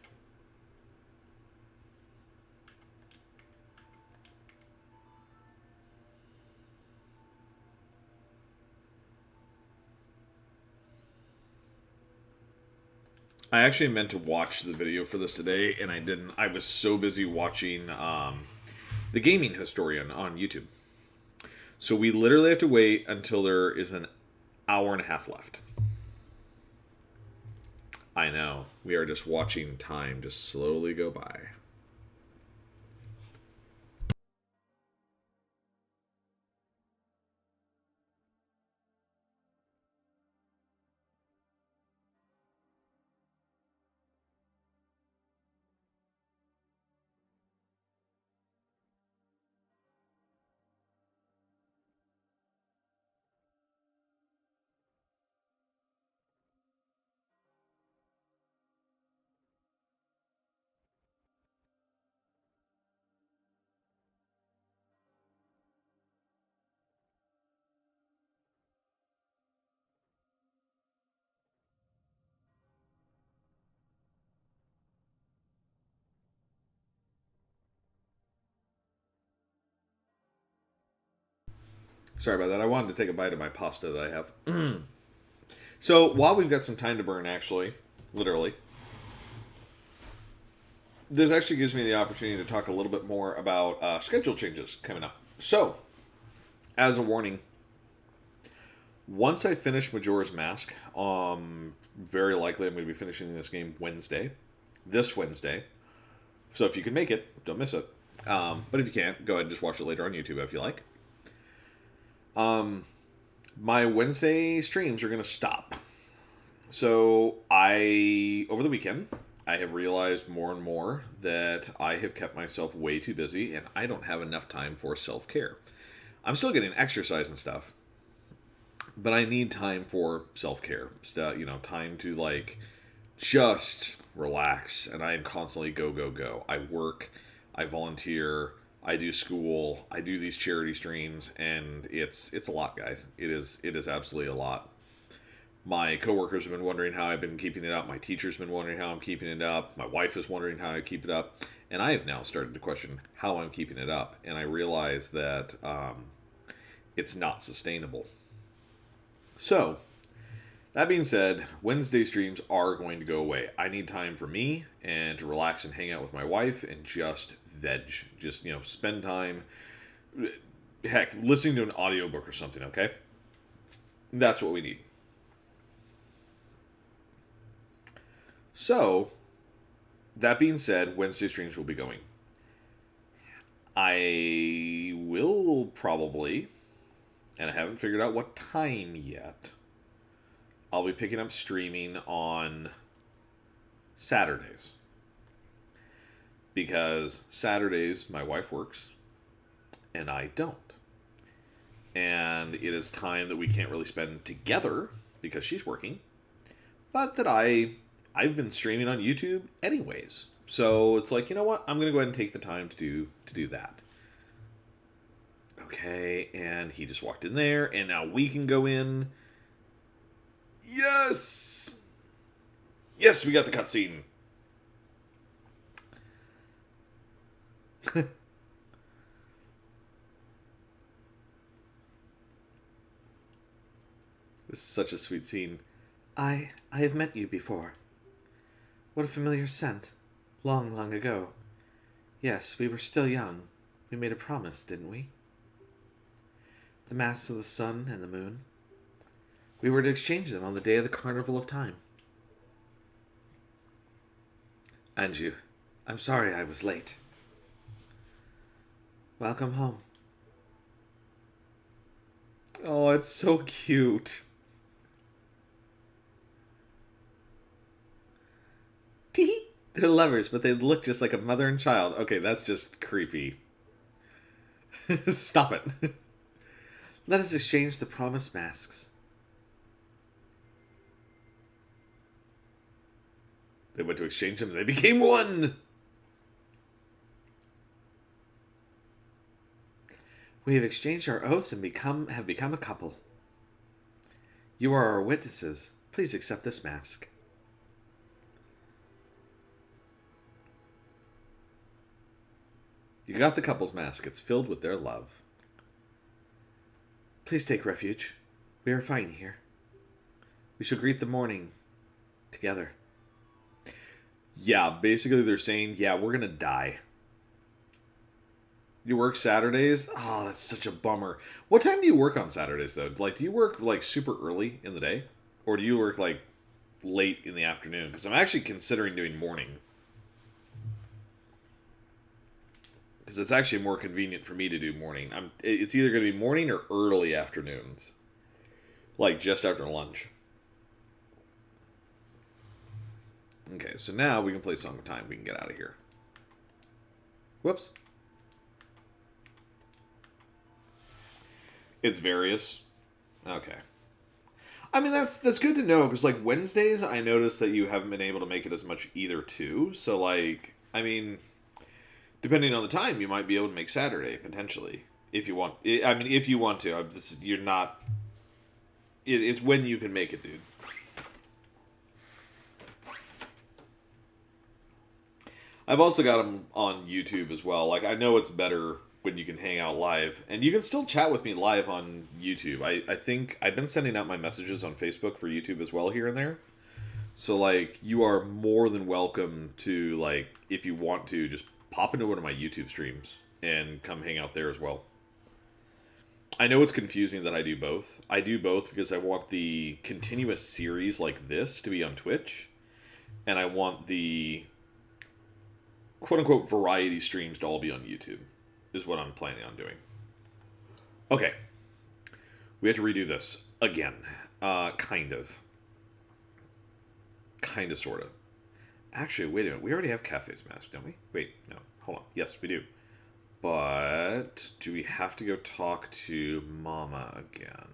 I actually meant to watch the video for this today, and I didn't. I was so busy watching the Gaming Historian on YouTube. So we literally have to wait until there is an hour and a half left. I know. We are just watching time just slowly go by. Sorry about that. I wanted to take a bite of my pasta that I have. So while we've got some time to burn, actually, literally, this actually gives me the opportunity to talk a little bit more about schedule changes coming up. So, as a warning, once I finish Majora's Mask, very likely I'm going to be finishing this game this Wednesday. So if you can make it, don't miss it. But if you can't, go ahead and just watch it later on YouTube if you like. My Wednesday streams are going to stop. So over the weekend, I have realized more and more that I have kept myself way too busy and I don't have enough time for self-care. I'm still getting exercise and stuff, but I need time for self-care. Time to just relax, and I am constantly go, go, go. I work, I volunteer, I do school, I do these charity streams, and it's a lot, guys. It is absolutely a lot. My coworkers have been wondering how I've been keeping it up. My teacher's been wondering how I'm keeping it up. My wife is wondering how I keep it up. And I have now started to question how I'm keeping it up. And I realize that it's not sustainable. So, that being said, Wednesday streams are going to go away. I need time for me and to relax and hang out with my wife and just veg. Just, spend time, heck, listening to an audiobook or something, okay? That's what we need. So, that being said, Wednesday streams will be going. I will probably, and I haven't figured out what time yet, I'll be picking up streaming on Saturdays. Because Saturdays, my wife works, and I don't. And it is time that we can't really spend together because she's working, but that I've been streaming on YouTube anyways. So it's like, you know what? I'm going to go ahead and take the time to do that. Okay, and he just walked in there, and now we can go in. Yes! Yes, we got the cutscene. This is such a sweet scene. I have met you before. What a familiar scent. Long, long ago. Yes, we were still young. We made a promise, didn't we? The masks of the sun and the moon. We were to exchange them on the day of the Carnival of Time. Anju, I'm sorry I was late. Welcome home. Oh, it's so cute. Tee. They're lovers, but they look just like a mother and child. Okay, that's just creepy. Stop it. Let us exchange the promised masks. They went to exchange them and they became one! We have exchanged our oaths and have become a couple. You are our witnesses. Please accept this mask. You got the couple's mask. It's filled with their love. Please take refuge. We are fine here. We shall greet the morning together. Yeah, basically they're saying, yeah, we're gonna die. You work Saturdays? Oh, that's such a bummer. What time do you work on Saturdays, though? Like, do you work, like, super early in the day? Or do you work, like, late in the afternoon? Because I'm actually considering doing morning. Because it's actually more convenient for me to do morning. It's either going to be morning or early afternoons. Like, just after lunch. Okay, so now we can play Song of Time. We can get out of here. Whoops. It's various. Okay. I mean, that's good to know, because, like, Wednesdays, I noticed that you haven't been able to make it as much either, too. So, like, I mean, depending on the time, you might be able to make Saturday, potentially. If you want. I mean, if you want to. You're not... It's when you can make it, dude. I've also got them on YouTube as well. Like, I know it's better when you can hang out live. And you can still chat with me live on YouTube. I think I've been sending out my messages on Facebook for YouTube as well here and there. So, like, you are more than welcome to, like, if you want to, just pop into one of my YouTube streams and come hang out there as well. I know it's confusing that I do both. I do both because I want the continuous series like this to be on Twitch. And I want the quote-unquote variety streams to all be on YouTube. Is what I'm planning on doing. Okay. We have to redo this again. Kind of. Kind of, sort of. Actually, wait a minute. We already have Cafe's mask, don't we? Wait, no. Hold on. Yes, we do. But do we have to go talk to Mama again?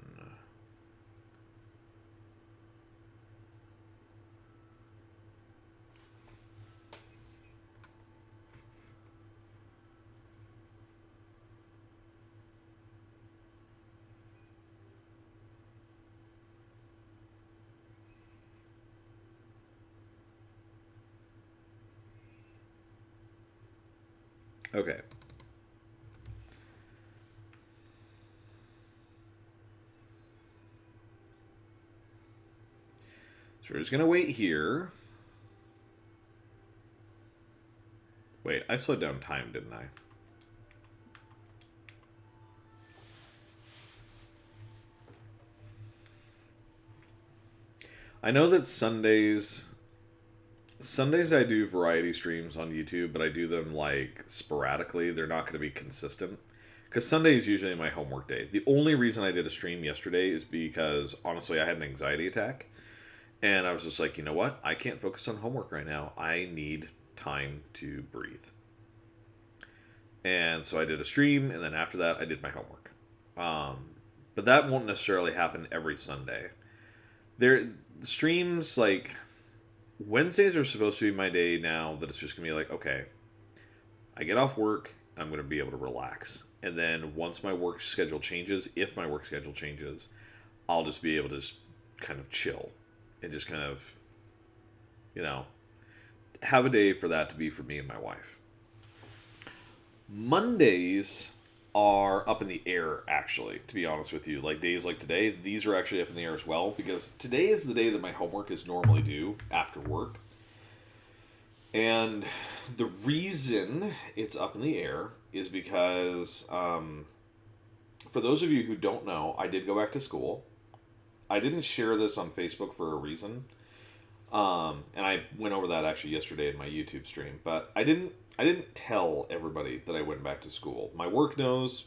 Okay. So we're just going to wait here. Wait, I slowed down time, didn't I? I know that Sundays I do variety streams on YouTube, but I do them, like, sporadically. They're not going to be consistent. Because Sunday is usually my homework day. The only reason I did a stream yesterday is because, honestly, I had an anxiety attack. And I was just like, you know what? I can't focus on homework right now. I need time to breathe. And so I did a stream, and then after that, I did my homework. But that won't necessarily happen every Sunday. Streams, like... Wednesdays are supposed to be my day now that it's just going to be like, okay, I get off work, I'm going to be able to relax. And then once my work schedule changes, if my work schedule changes, I'll just be able to just kind of chill and just kind of, you know, have a day for that to be for me and my wife. Mondays are up in the air, actually, to be honest with you. Like, days like today, these are actually up in the air as well, because today is the day that my homework is normally due after work. And the reason it's up in the air is because, for those of you who don't know, I did go back to school. I didn't share this on Facebook for a reason. And I went over that actually yesterday in my YouTube stream, but I didn't tell everybody that I went back to school. My work knows,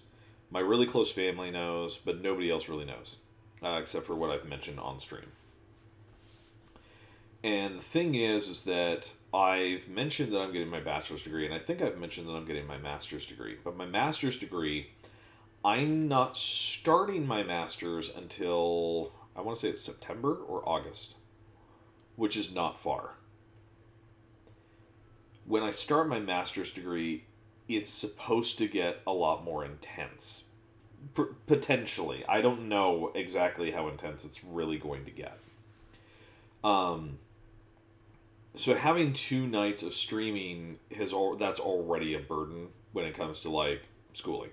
my really close family knows, but nobody else really knows, except for what I've mentioned on stream. And the thing is that I've mentioned that I'm getting my bachelor's degree, and I think I've mentioned that I'm getting my master's degree. But my master's degree, I'm not starting my master's until, I want to say it's September or August, which is not far. When I start my master's degree, it's supposed to get a lot more intense. Potentially. I don't know exactly how intense it's really going to get. Um, so having 2 nights of streaming that's already a burden when it comes to like schooling.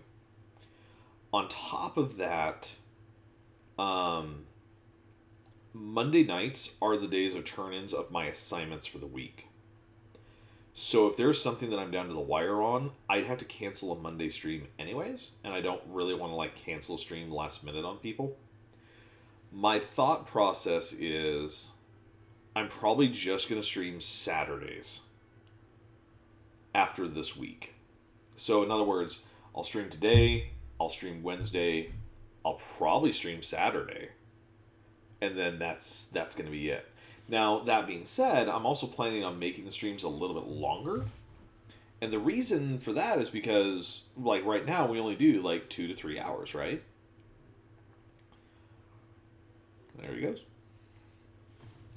On top of that, um, Monday nights are the days of turn-ins of my assignments for the week. So if there's something that I'm down to the wire on, I'd have to cancel a Monday stream anyways, and I don't really want to like cancel a stream last minute on people. My thought process is I'm probably just going to stream Saturdays after this week. So in other words, I'll stream today, I'll stream Wednesday, I'll probably stream Saturday, and then that's going to be it. Now, that being said, I'm also planning on making the streams a little bit longer. And the reason for that is because, like, right now, we only do, like, 2 to 3 hours, right? There he goes.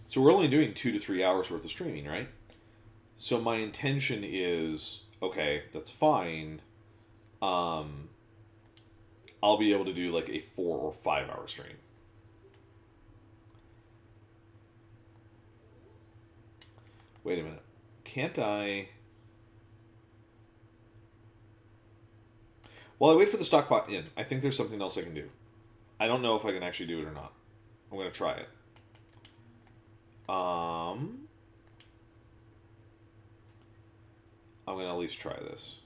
So we're only doing 2 to 3 hours worth of streaming, right? So my intention is, okay, that's fine. I'll be able to do, like, a 4 or 5 hour stream. Wait a minute. Can't I... While I wait for the stockpot in, I think there's something else I can do. I don't know if I can actually do it or not. I'm going to try it. I'm going to at least try this.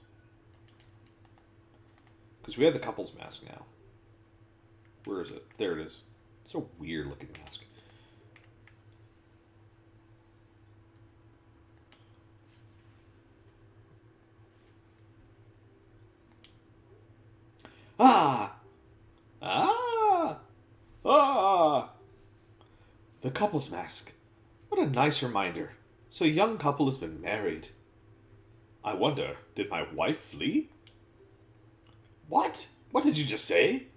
Because we have the couple's mask now. Where is it? There it is. It's a weird looking mask. Ah! Ah! Ah! The couple's mask. What a nice reminder. So a young couple has been married. I wonder, did my wife flee? What? What did you just say?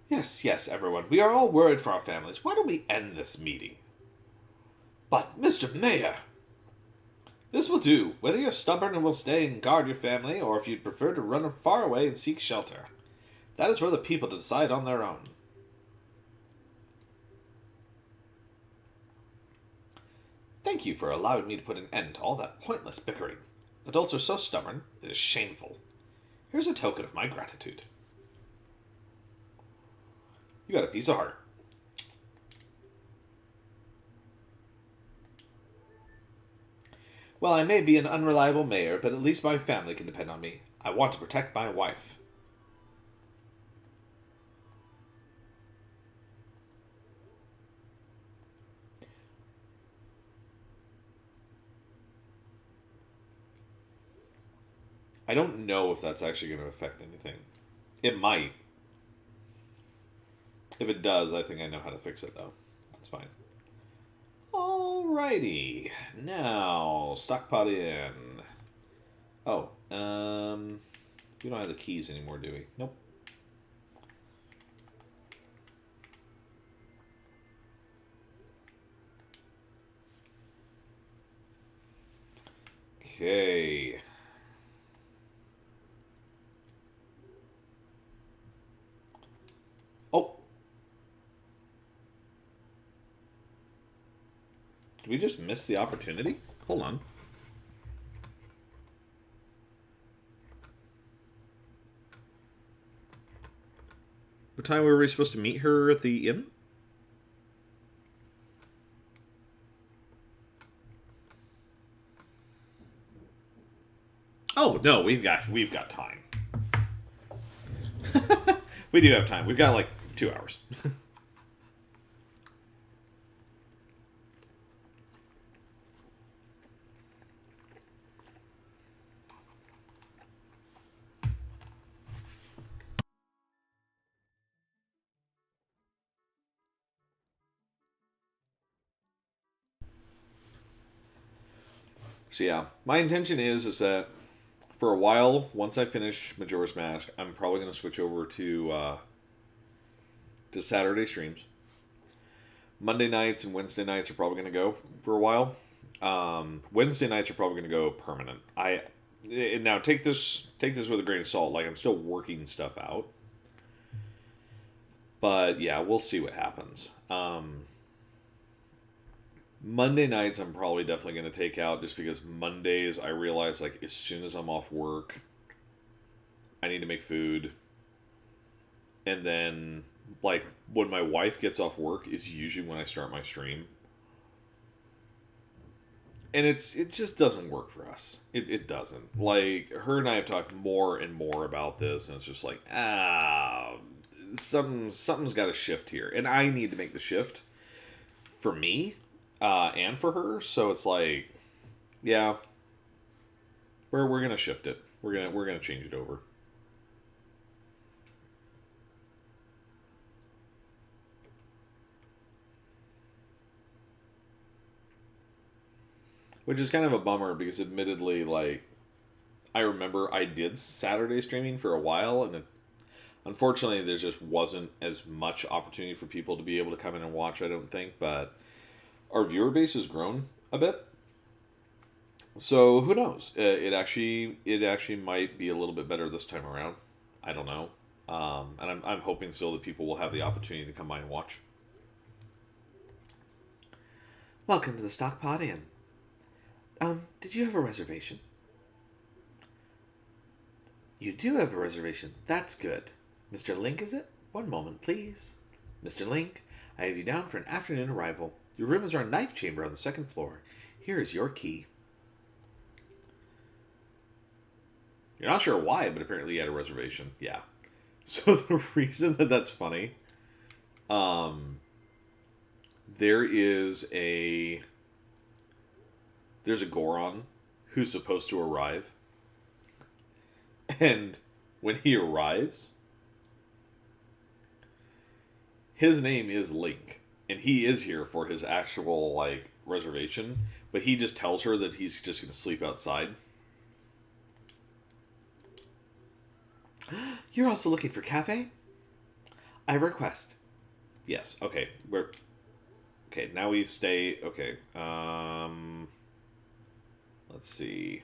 Yes, yes, everyone. We are all worried for our families. Why don't we end this meeting? But, Mr. Mayor... This will do, whether you're stubborn and will stay and guard your family, or if you'd prefer to run far away and seek shelter. That is for the people to decide on their own. Thank you for allowing me to put an end to all that pointless bickering. Adults are so stubborn, it is shameful. Here's a token of my gratitude. You got a piece of heart. Well, I may be an unreliable mayor, but at least my family can depend on me. I want to protect my wife. I don't know if that's actually going to affect anything. It might. If it does, I think I know how to fix it, though. That's fine. Alrighty. Now, stockpot in. Oh, we don't have the keys anymore, do we? Nope. Okay. Oh. Did we just miss the opportunity? Hold on. What time were we supposed to meet her at the inn? Oh no, we've got time. We do have time. We've got like 2 hours. So yeah, my intention is that for a while, once I finish Majora's Mask, I'm probably going to switch over to Saturday streams. Monday nights and Wednesday nights are probably going to go for a while. Wednesday nights are probably going to go permanent. Now take this with a grain of salt. Like I'm still working stuff out. But yeah, we'll see what happens. Monday nights, I'm probably definitely going to take out just because Mondays, I realize, like, as soon as I'm off work, I need to make food. And then, like, when my wife gets off work is usually when I start my stream. And it just doesn't work for us. It doesn't. Like, her and I have talked more and more about this, and it's just like, something's got to shift here. And I need to make the shift for me and for her. So it's like, yeah, we're gonna shift it. We're gonna change it over. Which is kind of a bummer because, admittedly, like, I remember I did Saturday streaming for a while, and unfortunately, there just wasn't as much opportunity for people to be able to come in and watch, I don't think, but our viewer base has grown a bit. So who knows? It actually might be a little bit better this time around. I don't know. And I'm hoping still that people will have the opportunity to come by and watch. Welcome to the Stockpot Inn. Did you have a reservation? You do have a reservation. That's good. Mr. Link, is it? One moment, please. Mr. Link, I have you down for an afternoon arrival. Your room is our knife chamber on the second floor. Here is your key. You're not sure why, but apparently you had a reservation. Yeah. So the reason that that's funny, there is there's a Goron who's supposed to arrive, and when he arrives, his name is Link, and he is here for his actual, like, reservation, but he just tells her that he's just going to sleep outside. You're also looking for cafe? I have a request. Yes. Okay. Okay. Now we stay. Okay. Let's see.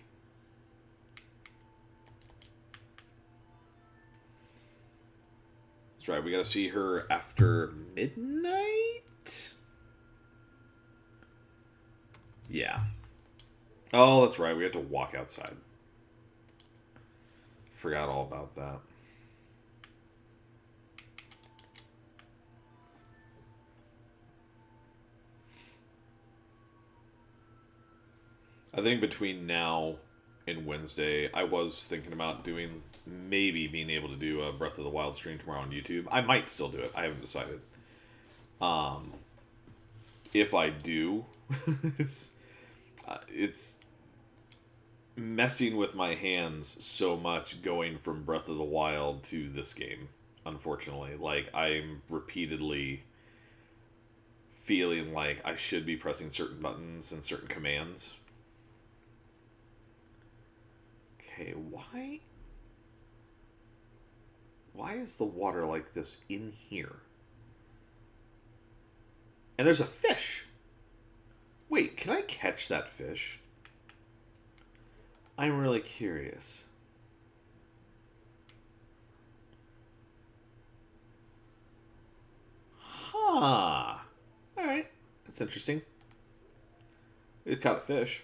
That's right. We got to see her after midnight. Yeah. Oh, that's right. We have to walk outside. Forgot all about that. I think between now and Wednesday, I was thinking about maybe being able to do a Breath of the Wild stream tomorrow on YouTube. I might still do it. I haven't decided. If I do, it's messing with my hands so much going from Breath of the Wild to this game, unfortunately. Like, I'm repeatedly feeling like I should be pressing certain buttons and certain commands. Okay, why is the water like this in here? And there's a fish. Wait, can I catch that fish? I'm really curious. Huh. Alright. That's interesting. We caught a fish.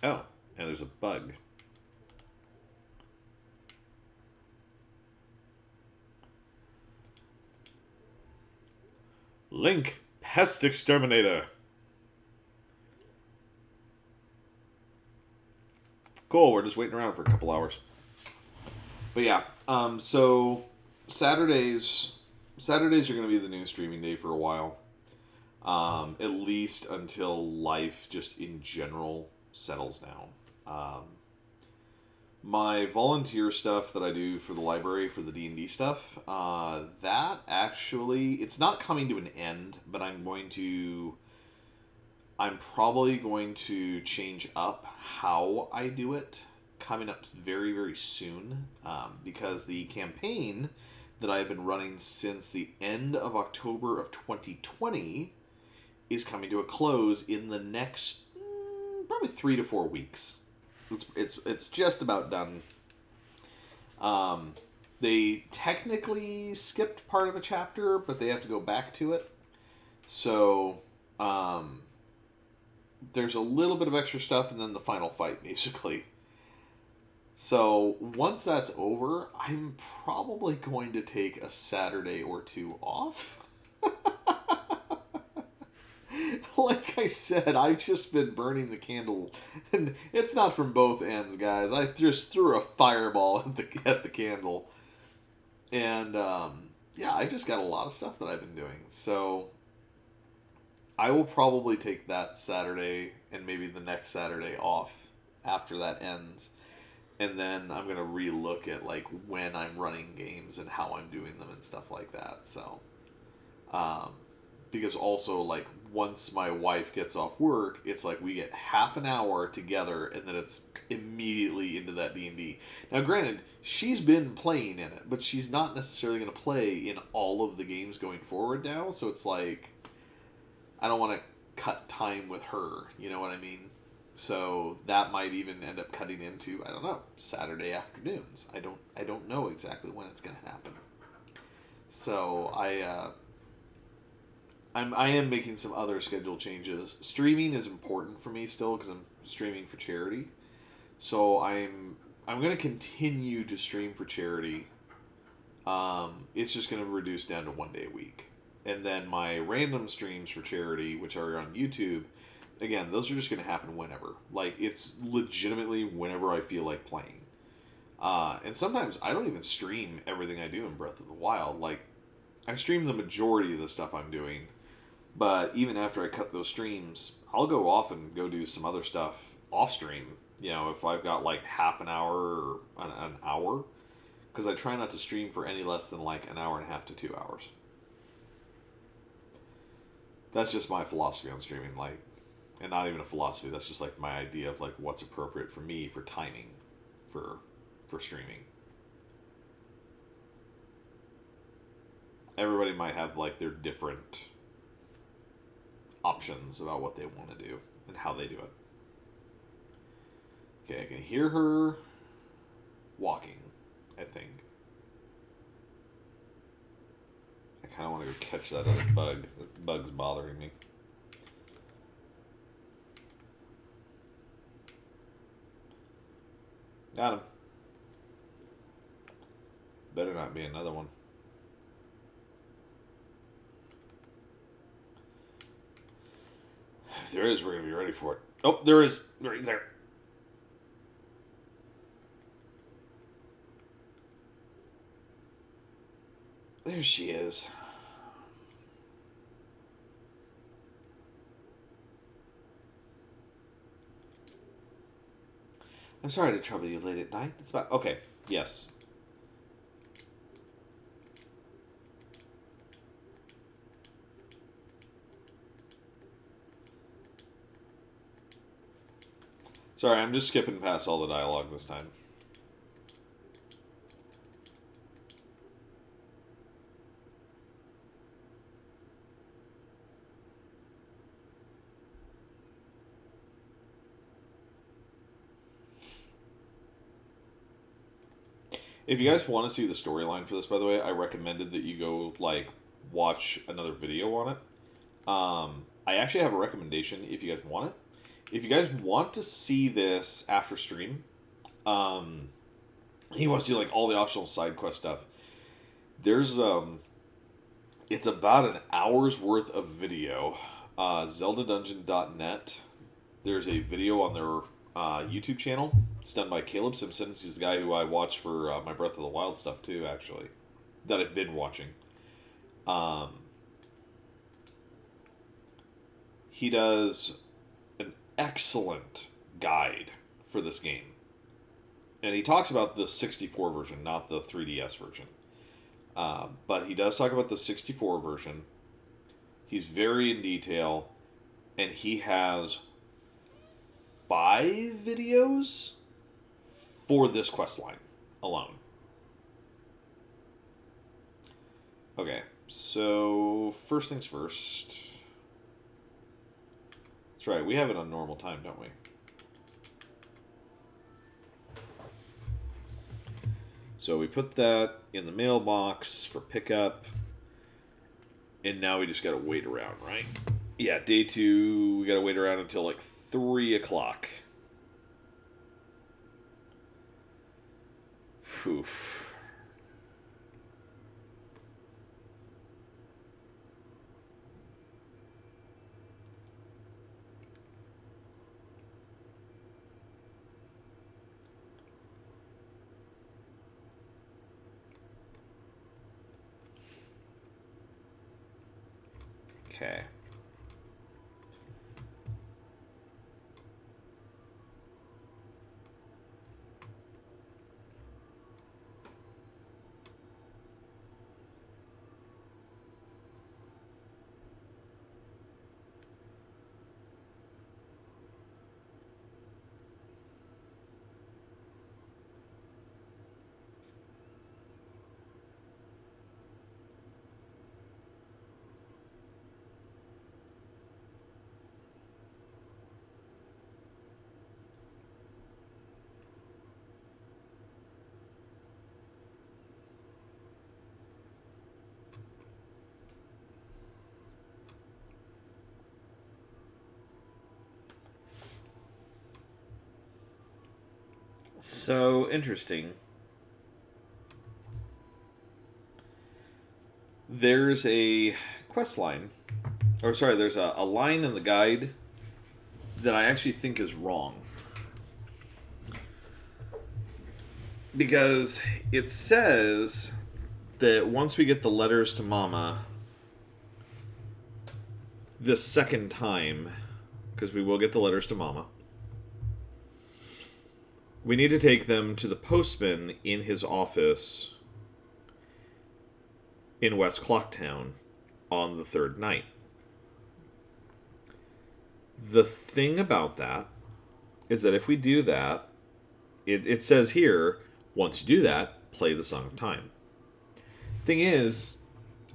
Oh, and there's a bug. Link, Pest Exterminator. Cool, we're just waiting around for a couple hours. But yeah, so Saturdays are going to be the new streaming day for a while. At least until life just in general settles down. My volunteer stuff that I do for the library for the D&D stuff, that actually, it's not coming to an end, but I'm probably going to change up how I do it coming up very, very soon, because the campaign that I've been running since the end of October of 2020 is coming to a close in the next probably 3 to 4 weeks. It's just about done. They technically skipped part of a chapter, but they have to go back to it. So, there's a little bit of extra stuff, and then the final fight, basically. So, once that's over, I'm probably going to take a Saturday or two off. Like I said, I've just been burning the candle, and it's not from both ends, guys. I just threw a fireball at the candle, and yeah, I just got a lot of stuff that I've been doing. So I will probably take that Saturday and maybe the next Saturday off after that ends, and then I'm gonna relook at like when I'm running games and how I'm doing them and stuff like that. So, um, because also like once my wife gets off work, it's like we get half an hour together, and then it's immediately into that D&D. Now, granted, she's been playing in it, but she's not necessarily going to play in all of the games going forward now. So it's like I don't want to cut time with her. You know what I mean? So that might even end up cutting into, I don't know, Saturday afternoons. I don't know exactly when it's going to happen. So I am making some other schedule changes. Streaming is important for me still because I'm streaming for charity. So I'm going to continue to stream for charity. It's just going to reduce down to 1 day a week. And then my random streams for charity, which are on YouTube, again, those are just going to happen whenever. Like, it's legitimately whenever I feel like playing. And sometimes I don't even stream everything I do in Breath of the Wild. Like, I stream the majority of the stuff I'm doing. But even after I cut those streams, I'll go off and go do some other stuff off stream. You know, if I've got like half an hour or an hour. Because I try not to stream for any less than like an hour and a half to 2 hours. That's just my philosophy on streaming. Like, and not even a philosophy. That's just like my idea of like what's appropriate for me for timing for streaming. Everybody might have like their different options about what they want to do and how they do it. Okay, I can hear her walking, I think. I kind of want to go catch that other bug. That bug's bothering me. Got him. Better not be another one. If there is, we're going to be ready for it. Oh, there is. Right there. There she is. I'm sorry to trouble you late at night. It's about... Okay. Yes. Sorry, I'm just skipping past all the dialogue this time. If you guys want to see the storyline for this, by the way, I recommended that you go, like, watch another video on it. I actually have a recommendation if you guys want it. If you guys want to see this after stream, you want to see, like, all the optional side quest stuff, there's, it's about an hour's worth of video. ZeldaDungeon.net. There's a video on their YouTube channel. It's done by Caleb Simpson. He's the guy who I watch for my Breath of the Wild stuff too, actually, that I've been watching. He does an excellent guide for this game, and he talks about the 64 version, not the 3DS version. But he does talk about the 64 version. He's very in detail, and he has 5 videos for this quest line alone. Okay, so first things first. That's right, we have it on normal time, don't we? So we put that in the mailbox for pickup. And now we just gotta wait around, right? Yeah, day 2, we gotta wait around until like 3 o'clock. Oof. Okay. So interesting. There's a quest line, or sorry, there's a line in the guide that I actually think is wrong. Because it says that once we get the letters to Mama, the second time, because we will get the letters to Mama, we need to take them to the postman in his office in West Clocktown on the 3rd night. The thing about that is that if we do that, it says here, once you do that, play the Song of Time. Thing is,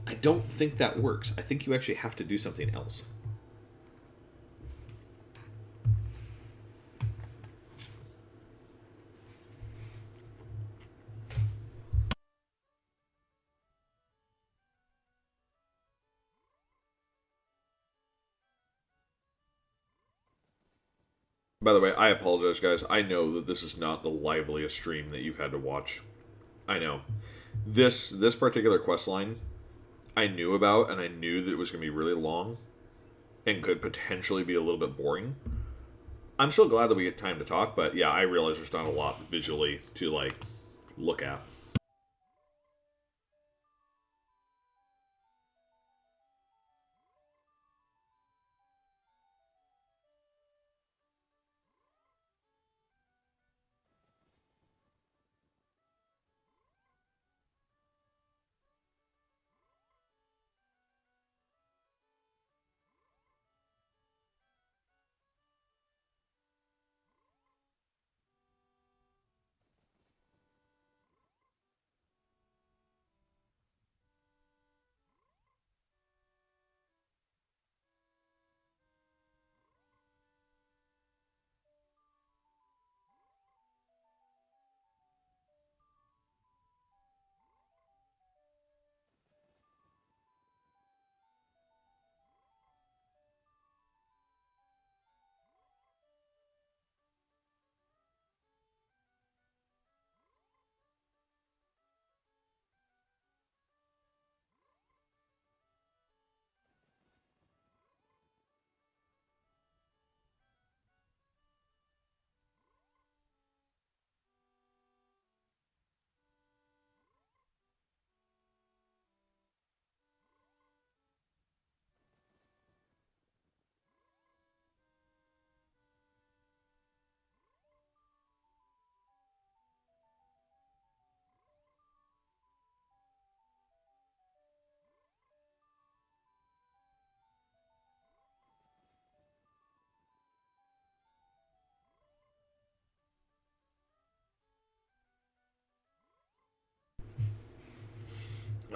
I don't think that works. I think you actually have to do something else. By the way, I apologize, guys. I know that this is not the liveliest stream that you've had to watch. I know. This particular quest line, I knew about, and I knew that it was going to be really long and could potentially be a little bit boring. I'm still glad that we get time to talk, but yeah, I realize there's not a lot visually to, like, look at.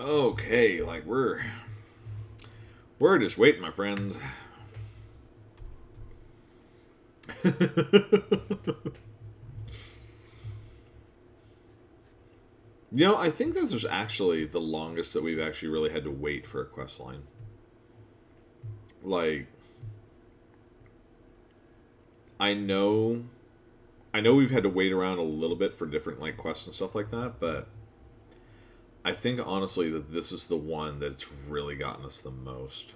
Okay, like we're just waiting, my friends. You know, I think this is actually the longest that we've actually really had to wait for a quest line. Like, I know, I know we've had to wait around a little bit for different like quests and stuff like that, but I think honestly that this is the one that's really gotten us the most.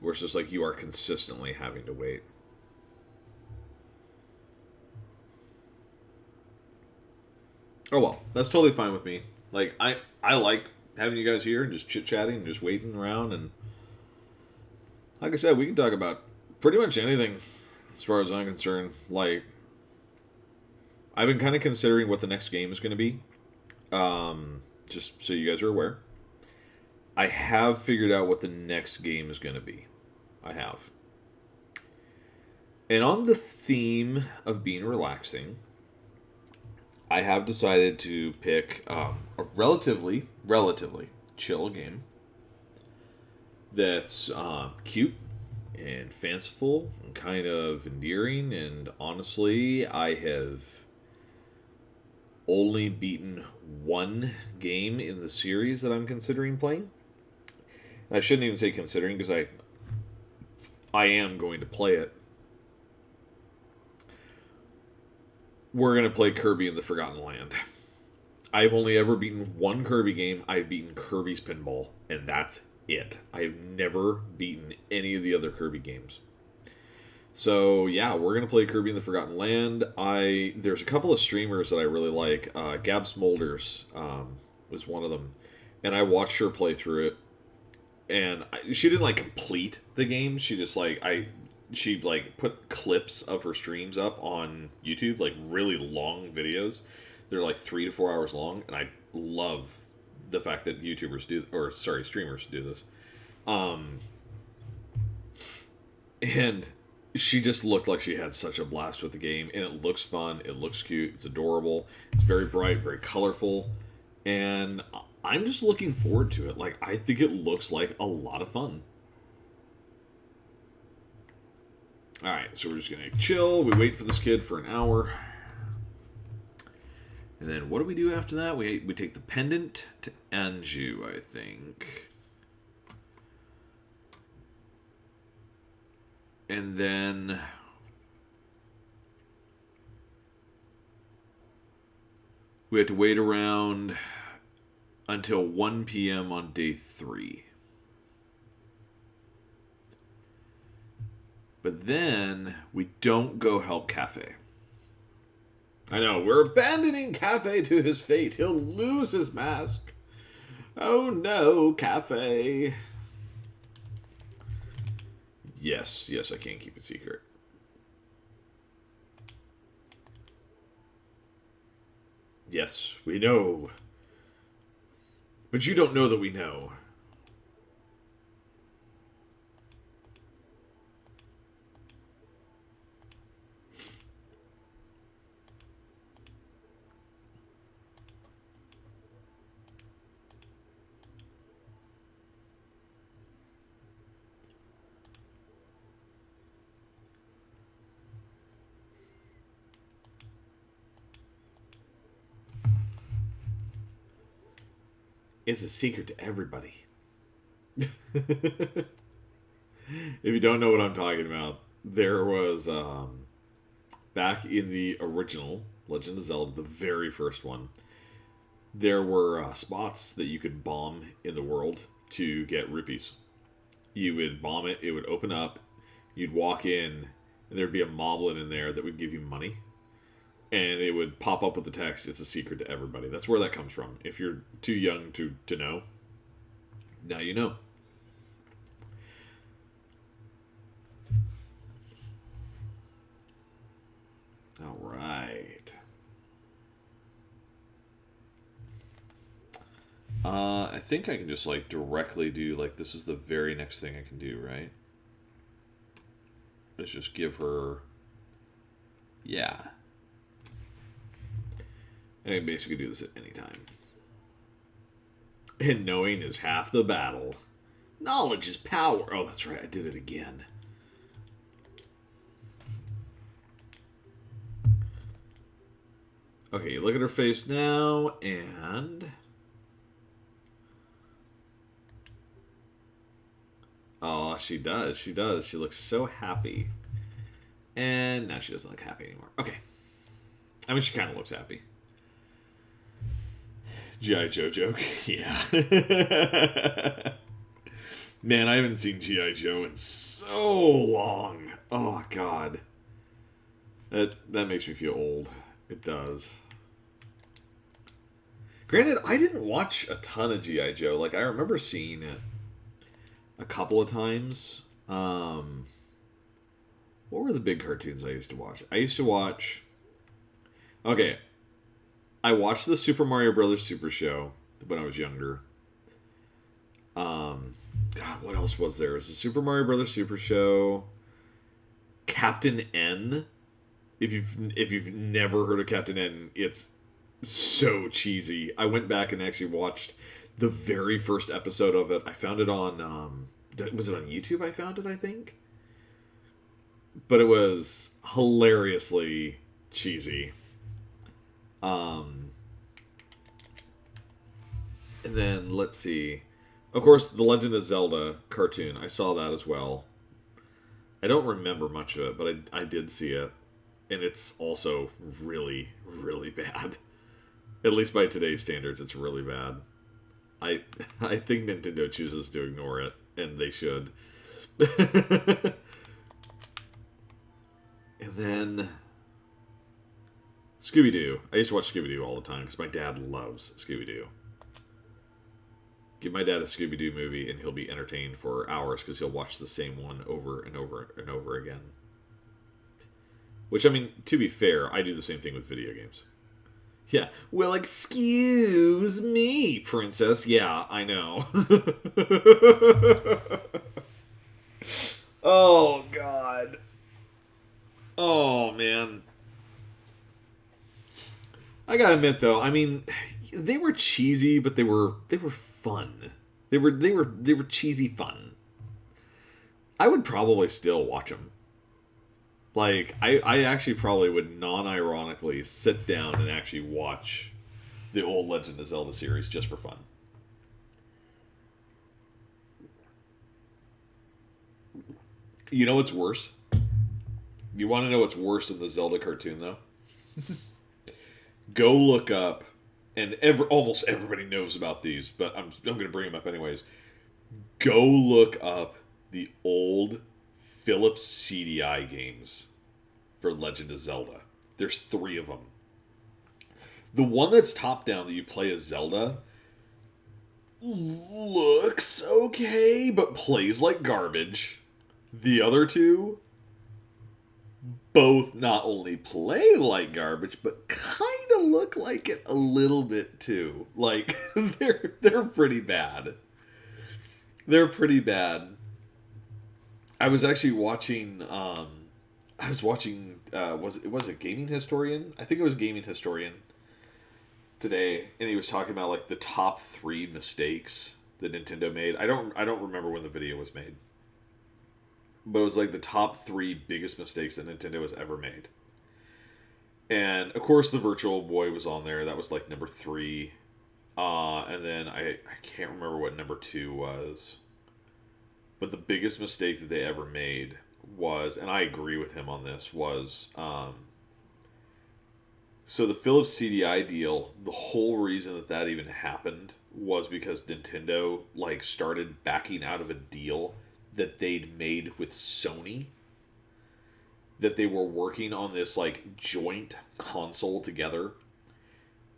Where it's just like you are consistently having to wait. Oh well, that's totally fine with me. Like I like having you guys here and just chit chatting and just waiting around, and like I said, we can talk about pretty much anything as far as I'm concerned. Like I've been kind of considering what the next game is going to be. Just so you guys are aware, I have figured out what the next game is going to be. I have. And on the theme of being relaxing, I have decided to pick a relatively chill game that's cute and fanciful and kind of endearing. And honestly, I have only beaten one game in the series that I'm considering playing. And I shouldn't even say considering because I am going to play it. We're going to play Kirby in the Forgotten Land. I've only ever beaten one Kirby game. I've beaten Kirby's Pinball, and that's it. I've never beaten any of the other Kirby games. So yeah, we're gonna play Kirby in the Forgotten Land. There's a couple of streamers that I really like. Gab Smolders was one of them, and I watched her play through it. And she didn't like complete the game. She just she like put clips of her streams up on YouTube, like really long videos. They're like 3 to 4 hours long, and I love the fact that streamers do this. And she just looked like she had such a blast with the game, and it looks fun, it looks cute, it's adorable, it's very bright, very colorful, and I'm just looking forward to it. Like, I think it looks like a lot of fun. Alright, so we're just gonna chill, we wait for this kid for an hour. And then what do we do after that? We take the pendant to Anju, I think. And then we have to wait around until 1 p.m. on day 3. But then we don't go help Cafe. I know, we're abandoning Cafe to his fate. He'll lose his mask. Oh no, Cafe. Yes, I can't keep it secret. Yes, we know. But you don't know that we know. It's a secret to everybody. If you don't know what I'm talking about, there was back in the original Legend of Zelda, the very first one, there were spots that you could bomb in the world to get rupees. You would bomb it, it would open up, you'd walk in, and there'd be a moblin in there that would give you money. And it would pop up with the text, "It's a secret to everybody." That's where that comes from. If you're too young to know, now you know. All right. I think I can just like directly do like this is the very next thing I can do, right? Let's just give her, yeah. And I can basically do this at any time. And knowing is half the battle. Knowledge is power. Oh, that's right. I did it again. Okay, you look at her face now, and... Oh, she does. She does. She looks so happy. And now she doesn't look happy anymore. Okay. I mean, she kind of looks happy. G.I. Joe joke? Yeah. Man, I haven't seen G.I. Joe in so long. Oh, God. That makes me feel old. It does. Granted, I didn't watch a ton of G.I. Joe. Like, I remember seeing it a couple of times. What were the big cartoons I used to watch? I used to watch... Okay. I watched the Super Mario Brothers Super Show when I was younger. God, what else was there? It was the Super Mario Brothers Super Show. Captain N. If you've never heard of Captain N, it's so cheesy. I went back and actually watched the very first episode of it. I found it on was it on YouTube? I found it, I think. But it was hilariously cheesy. And then let's see. Of course, the Legend of Zelda cartoon. I saw that as well. I don't remember much of it, but I did see it. And it's also really, really bad. At least by today's standards, it's really bad. I think Nintendo chooses to ignore it, and they should. And then Scooby-Doo. I used to watch Scooby-Doo all the time because my dad loves Scooby-Doo. Give my dad a Scooby-Doo movie and he'll be entertained for hours because he'll watch the same one over and over and over again. Which, I mean, to be fair, I do the same thing with video games. Yeah. Well, excuse me, princess. Yeah, I know. Oh, God. Oh, man. I gotta admit, though, I mean, they were cheesy, but they were fun. They were cheesy fun. I would probably still watch them. Like, I actually probably would non-ironically sit down and actually watch the old Legend of Zelda series just for fun. You know what's worse? You want to know what's worse than the Zelda cartoon, though? Go look up, and almost everybody knows about these, but I'm going to bring them up anyways. Go look up the old Philips CDI games for Legend of Zelda. There's 3 of them. The one that's top-down that you play as Zelda looks okay, but plays like garbage. The other 2 both not only play like garbage, but kind of look like it a little bit too. Like, they're pretty bad. They're pretty bad. I was actually watching, was it Gaming Historian? I think it was Gaming Historian today, and he was talking about, like, the top 3 mistakes that Nintendo made. I don't remember when the video was made. But it was like the top 3 biggest mistakes that Nintendo has ever made. And, of course, the Virtual Boy was on there. That was, like, number 3. And then I can't remember what number 2 was. But the biggest mistake that they ever made was, and I agree with him on this, was... so the Philips CDI deal, the whole reason that even happened was because Nintendo, like, started backing out of a deal that they'd made with Sony, that they were working on this, like, joint console together,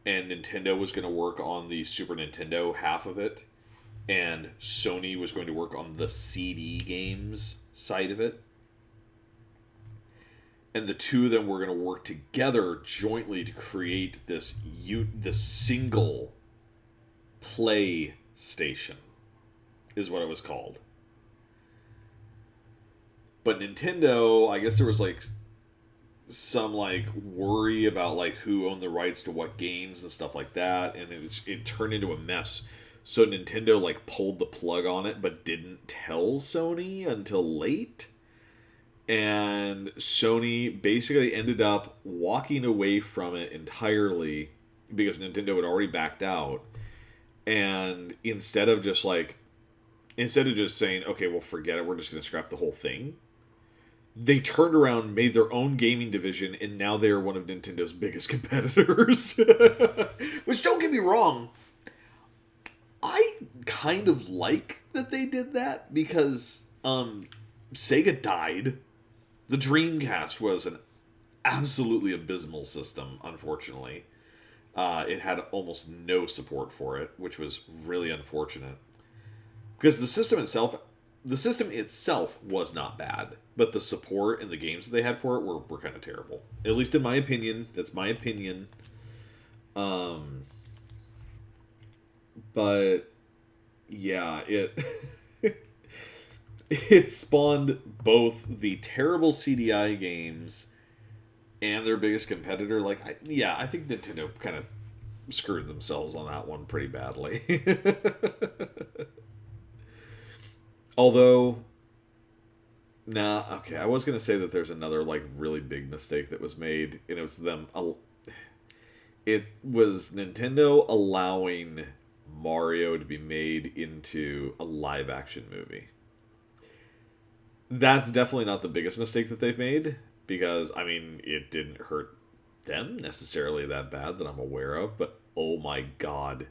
and Nintendo was going to work on the Super Nintendo half of it, and Sony was going to work on the CD games side of it, and the 2 of them were going to work together jointly to create the single PlayStation, is what it was called. But Nintendo, I guess there was, like, some, like, worry about, like, who owned the rights to what games and stuff like that, and it turned into a mess. So Nintendo, like, pulled the plug on it, but didn't tell Sony until late. and Sony basically ended up walking away from it entirely because Nintendo had already backed out. And instead of just saying, okay, well, forget it, we're just going to scrap the whole thing, they turned around, made their own gaming division, and now they are one of Nintendo's biggest competitors. Which, don't get me wrong, I kind of like that they did that because Sega died. The Dreamcast was an absolutely abysmal system, unfortunately. It had almost no support for it, which was really unfortunate. Because the system itself was not bad, but the support and the games that they had for it were kind of terrible. At least in my opinion. That's my opinion. But yeah, it it spawned both the terrible CDI games and their biggest competitor. I think Nintendo kind of screwed themselves on that one pretty badly. Although, okay, I was gonna say that there's another really big mistake that was made, and it was them. It was Nintendo allowing Mario to be made into a live action movie. That's definitely not the biggest mistake that they've made, because it didn't hurt them necessarily that bad that I'm aware of, but oh my god.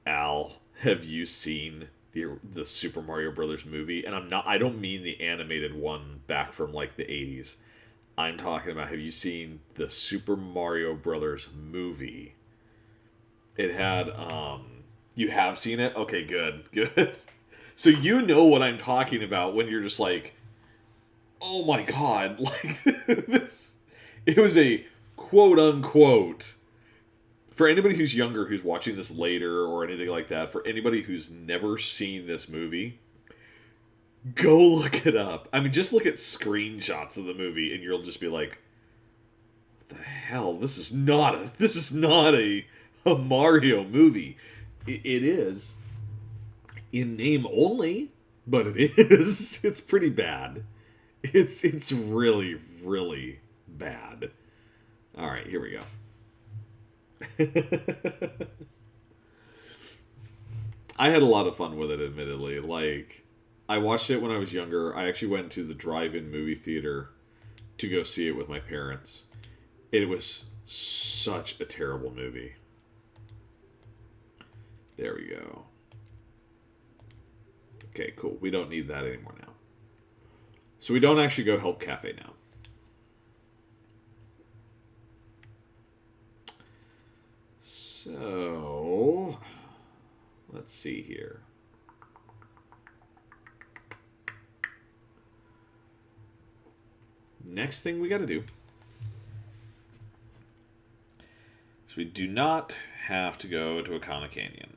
Al, have you seen the Super Mario Brothers movie? And I don't mean the animated one back from the 80s. I'm talking about, have you seen the Super Mario Brothers movie? It had you have seen it? Okay, good. So you know what I'm talking about when you're just like, oh my god, this. It was a quote unquote, for anybody who's younger who's watching this later or anything like that, for anybody who's never seen this movie, go look it up. Just look at screenshots of the movie and you'll just be like, what the hell? This is not a Mario movie. It is in name only, but it is. It's pretty bad. It's really, really bad. All right, here we go. I had a lot of fun with it, admittedly. I watched it when I was younger. I actually went to the drive-in movie theater to go see it with my parents. It was such a terrible movie. There we go. Okay, cool. We don't need that anymore now. So we don't actually go help Cafe now. So, let's see here. Next thing we got to do is we do not have to go to Akana Canyon.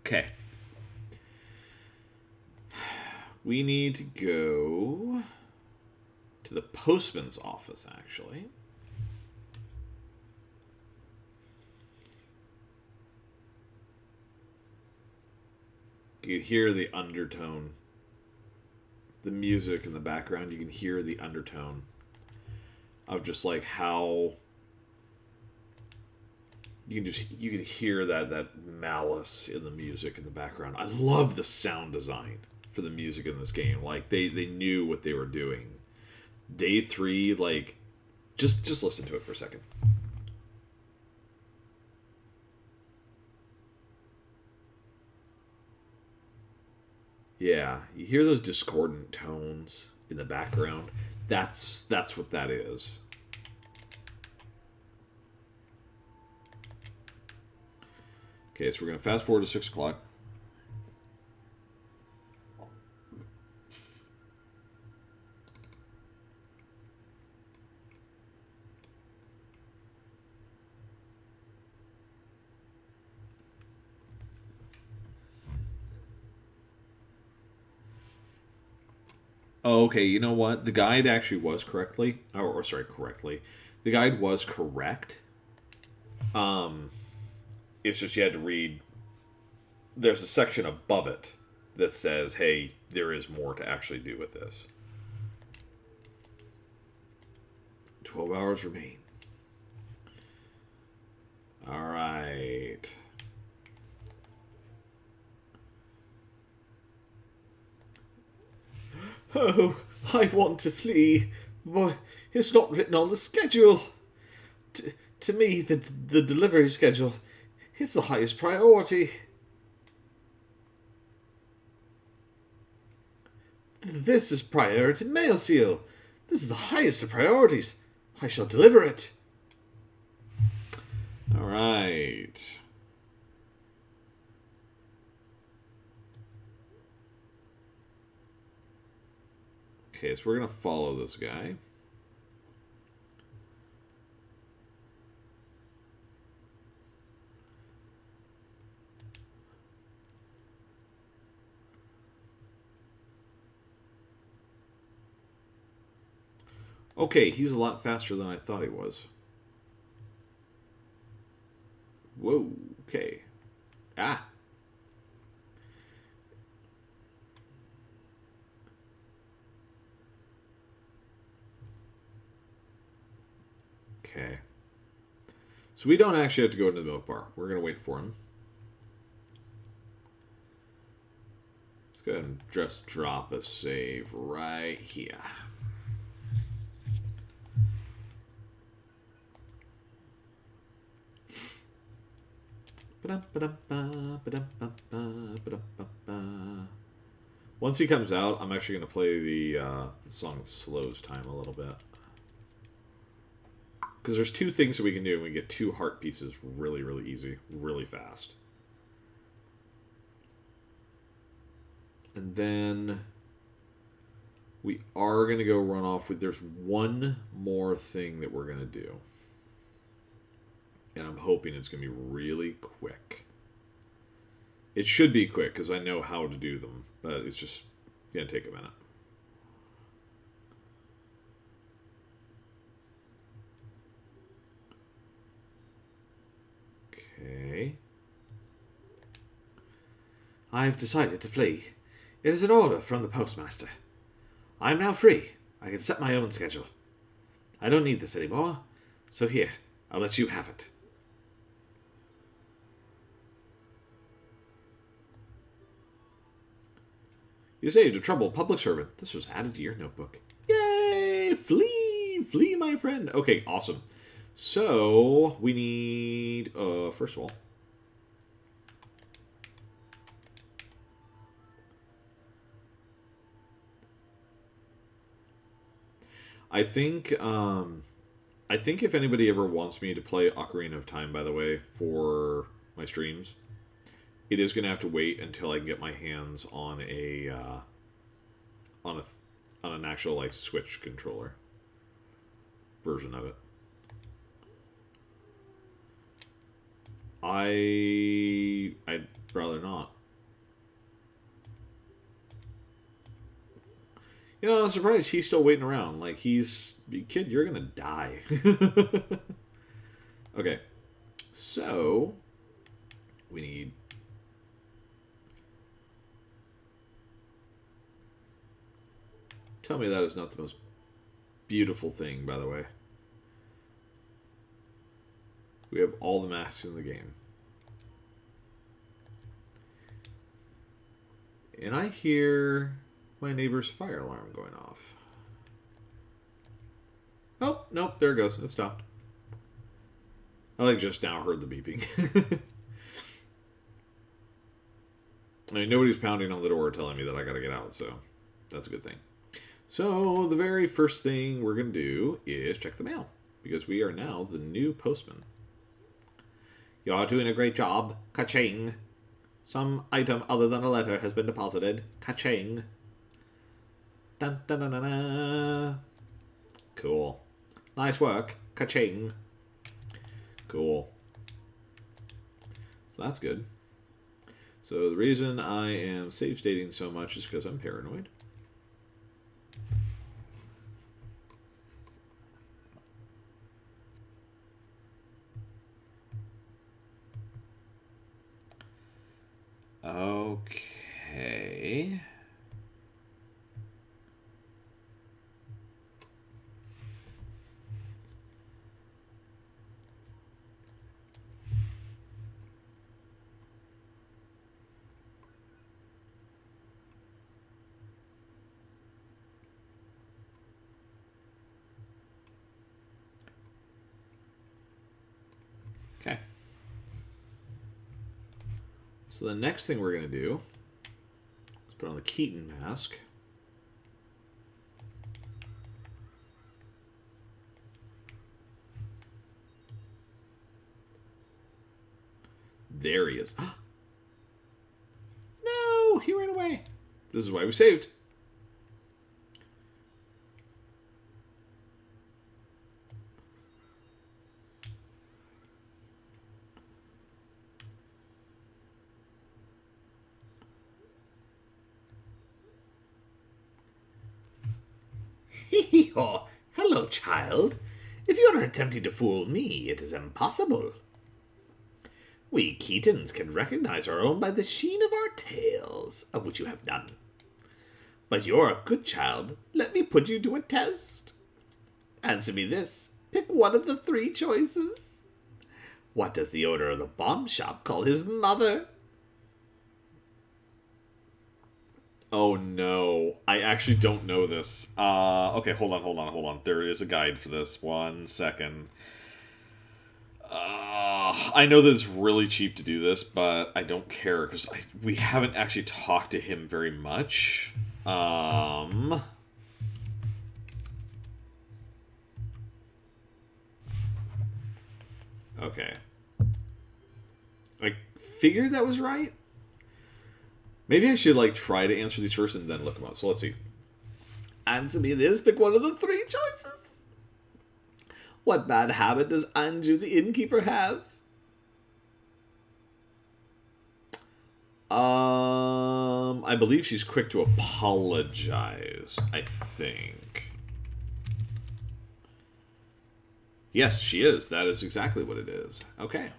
Okay. We need to go to the postman's office, actually. You can hear the undertone. The music in the background, you can hear the undertone of just how you can hear that malice in the music in the background. I love the sound design for the music in this game. They knew what they were doing. Day 3, just listen to it for a second. Yeah, you hear those discordant tones in the background. That's what that is. Okay, so we're going to fast forward to 6 o'clock. Oh, okay, you know what? The guide actually was correctly. The guide was correct. It's just you had to read. There's a section above it that says, "Hey, there is more to actually do with this." 12 hours remain. All right. Oh, I want to flee. Boy, it's not written on the schedule. To me, the delivery schedule, it's the highest priority. This is priority mail seal. This is the highest of priorities. I shall deliver it. All right. Okay, so we're going to follow this guy. Okay, he's a lot faster than I thought he was. Whoa, okay. Ah. Okay. So we don't actually have to go into the milk bar. We're going to wait for him. Let's go ahead and just drop a save right here. Once he comes out, I'm actually going to play the song that slows time a little bit. Because there's two things that we can do, and we get 2 heart pieces really, really easy, really fast. And then we are going to go run off with... There's one more thing that we're going to do. And I'm hoping it's going to be really quick. It should be quick, because I know how to do them. But it's just going to take a minute. Okay. I have decided to flee. It is an order from the postmaster. I am now free. I can set my own schedule. I don't need this anymore. So here, I'll let you have it. You saved a troubled public servant. This was added to your notebook. Yay! Flee! Flee, my friend! Okay, awesome. So, we need... first of all... I think if anybody ever wants me to play Ocarina of Time, by the way, for my streams, it is going to have to wait until I can get my hands on on an actual like Switch controller version of it. I'd rather not. You know, I'm surprised he's still waiting around. Like, kid, you're gonna die. Okay. So, we need... Tell me that is not the most beautiful thing, by the way. We have all the masks in the game. And I hear my neighbor's fire alarm going off. Oh, nope, there it goes. It stopped. I like just now heard the beeping. I mean, nobody's pounding on the door telling me that I gotta get out, so that's a good thing. So, the very first thing we're gonna do is check the mail, because we are now the new postman. You're doing a great job. Ka-ching. Some item other than a letter has been deposited. Ka-ching. Dun, dun, dun, dun, dun. Cool. Nice work. Ka-ching. Cool. So that's good. So the reason I am save stating so much is because I'm paranoid. Okay. Okay. So the next thing we're going to do is put on the Keaton mask. There he is. No, he ran away. This is why we saved. Oh, hello, child. If you are attempting to fool me, it is impossible. We Keatons can recognize our own by the sheen of our tails, of which you have none. But you're a good child. Let me put you to a test. Answer me this. Pick one of the three choices. What does the owner of the bomb shop call his mother? Oh no, I actually don't know this. Okay, hold on. There is a guide for this. 1 second. I know that it's really cheap to do this, but I don't care because we haven't actually talked to him very much. Okay. I figured that was right. Maybe I should try to answer these first and then look them up. So let's see. Answer me this. Pick one of the three choices. What bad habit does Anju the innkeeper have? I believe she's quick to apologize, I think. Yes, she is. That is exactly what it is. Okay.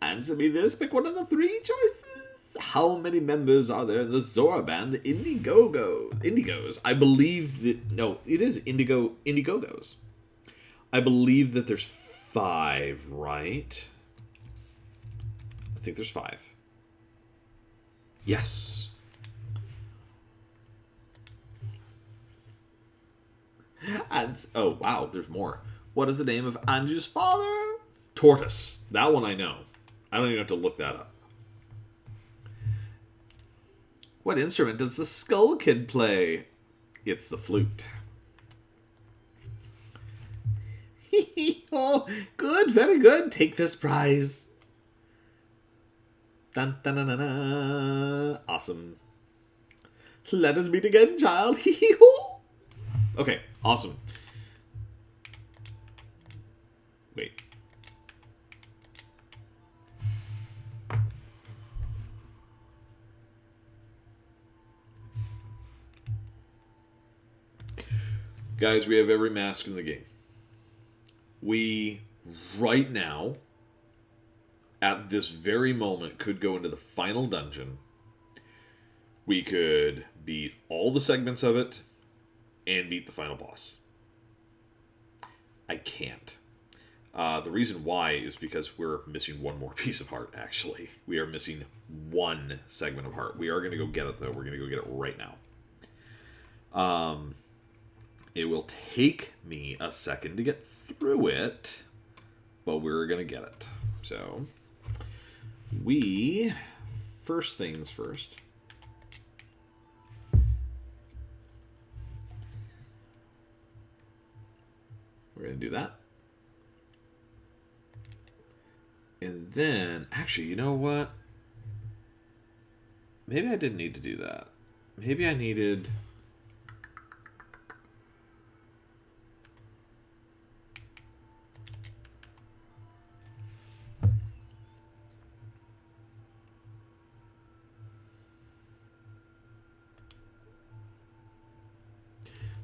Answer me this. Pick one of the three choices. How many members are there in the Zora band, the Indigos? I believe that... No, it is Indigogos. I believe that there's 5, right? I think there's 5. Yes. And, oh, wow, there's more. What is the name of Anju's father? Tortoise. That one I know. I don't even have to look that up. What instrument does the Skull Kid play? It's the flute. Oh, good, very good. Take this prize. Dun, dun, dun, dun, dun. Awesome. Let us meet again, child. Okay, awesome. Wait. Guys, we have every mask in the game. We, right now, at this very moment, could go into the final dungeon. We could beat all the segments of it and beat the final boss. I can't. The reason why is because we're missing one more piece of heart, actually. We are missing one segment of heart. We are going to go get it, though. We're going to go get it right now. It will take me a second to get through it, but we're going to get it. So, first things first. We're going to do that. And then, actually, you know what? Maybe I didn't need to do that. Maybe I needed...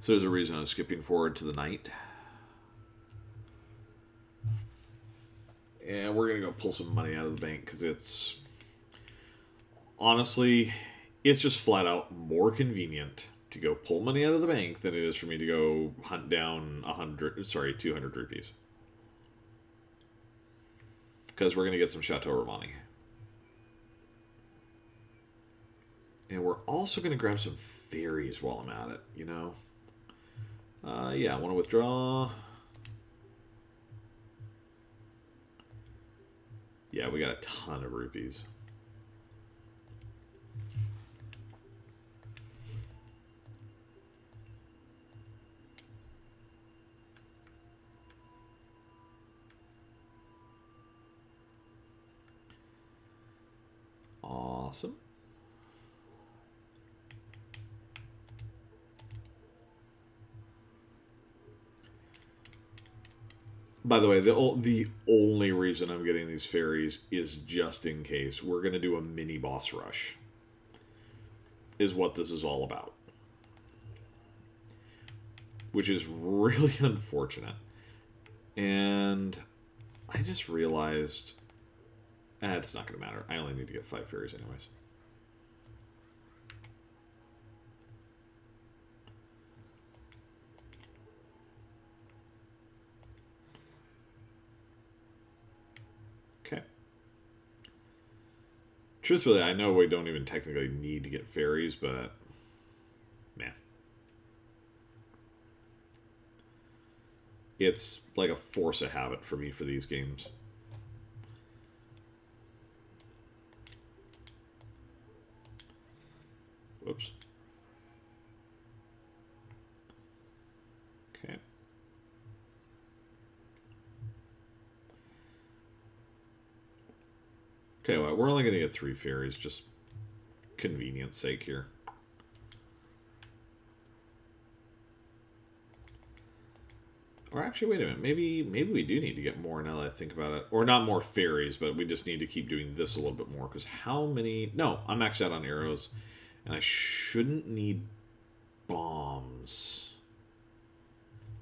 So there's a reason I'm skipping forward to the night. And we're going to go pull some money out of the bank because it's... honestly, it's just flat out more convenient to go pull money out of the bank than it is for me to go hunt down 200 rupees. Because we're going to get some Chateau Romani. And we're also going to grab some fairies while I'm at it, you know? Yeah, I want to withdraw. Yeah, we got a ton of rupees. Awesome. By the way, the only reason I'm getting these fairies is just in case we're going to do a mini boss rush. Is what this is all about. Which is really unfortunate. And I just realized... it's not going to matter. I only need to get 5 fairies anyways. Okay. Truthfully, I know we don't even technically need to get fairies, but... man. It's like a force of habit for me for these games. Whoops. Okay. Okay, well, we're only going to get 3 fairies, just convenience sake here. Or actually, wait a minute. Maybe we do need to get more now that I think about it. Or not more fairies, but we just need to keep doing this a little bit more. Because how many... no, I'm maxed out on arrows. And I shouldn't need bombs.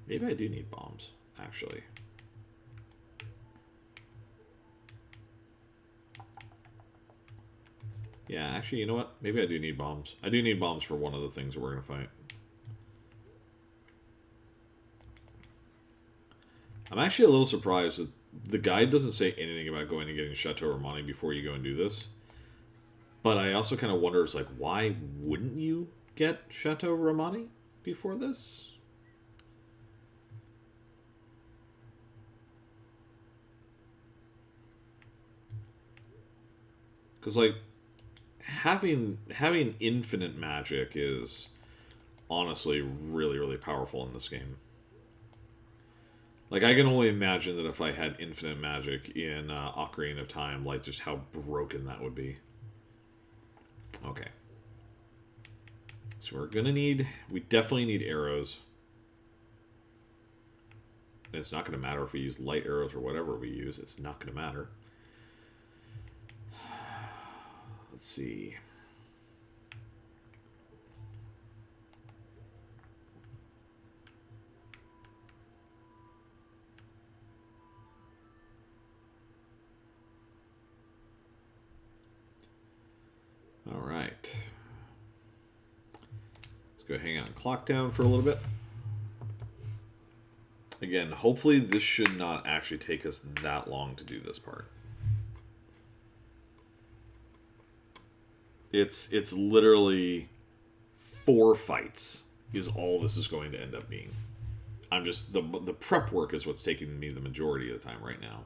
Maybe I do need bombs, actually. Yeah, actually, you know what? Maybe I do need bombs. I do need bombs for one of the things that we're going to fight. I'm actually a little surprised that the guide doesn't say anything about going and getting Chateau Romani before you go and do this. But I also kind of wonder, it's like, why wouldn't you get Chateau Romani before this? Because, like, having infinite magic is honestly really, really powerful in this game. Like, I can only imagine that if I had infinite magic in Ocarina of Time, like, just how broken that would be. Okay. So we're gonna need... we definitely need arrows. And it's not gonna matter if we use light arrows or whatever we use. It's not gonna matter. Let's see... all right. Let's go hang out and clock down for a little bit. Again, hopefully this should not actually take us that long to do this part. It's literally 4 fights is all this is going to end up being. I'm just... the prep work is what's taking me the majority of the time right now.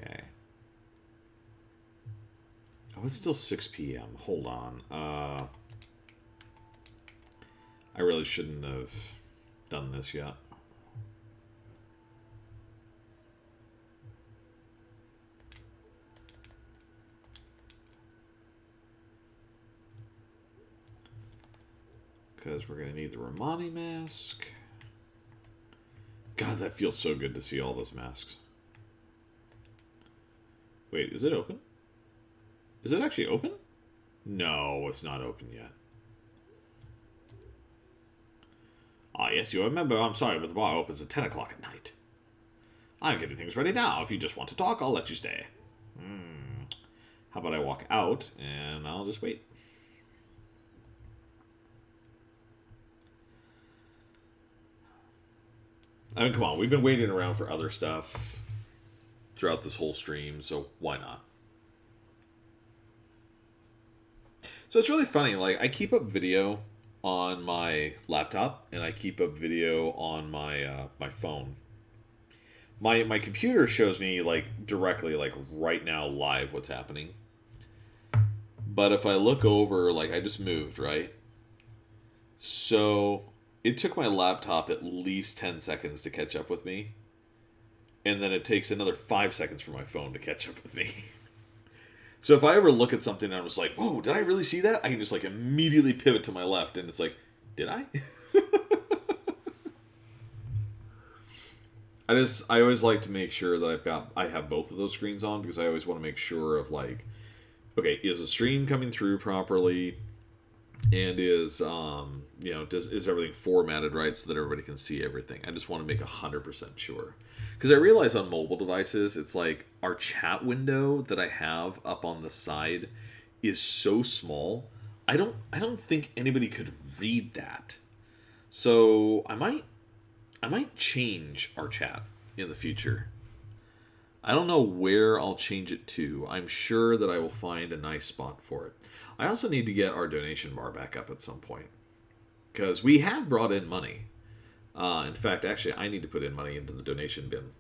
Okay. Oh, it's still 6 p.m. Hold on. I really shouldn't have done this yet. Because we're going to need the Romani mask. God, that feels so good to see all those masks. Wait, is it open? Is it actually open? No, it's not open yet. Ah, yes, you remember. I'm sorry, but the bar opens at 10 o'clock at night. I'm getting things ready now. If you just want to talk, I'll let you stay. How about I walk out and I'll just wait? I mean, come on. We've been waiting around for other stuff throughout this whole stream, so why not? So it's really funny. Like, I keep up video on my laptop, and I keep up video on my my phone. My computer shows me like directly, like right now, live what's happening. But if I look over, like I just moved, right? So it took my laptop at least 10 seconds to catch up with me. And then it takes another 5 seconds for my phone to catch up with me. So if I ever look at something and I'm just like, whoa, did I really see that? I can just like immediately pivot to my left and it's like, did I? I always like to make sure that I have both of those screens on because I always want to make sure of like, okay, is the stream coming through properly? And is is everything formatted right so that everybody can see everything? I just want to make 100% sure. Because I realize on mobile devices, it's like our chat window that I have up on the side is so small. I don't think anybody could read that. So I might change our chat in the future. I don't know where I'll change it to. I'm sure that I will find a nice spot for it. I also need to get our donation bar back up at some point. Because we have brought in money. In fact, actually, I need to put in money into the donation bin.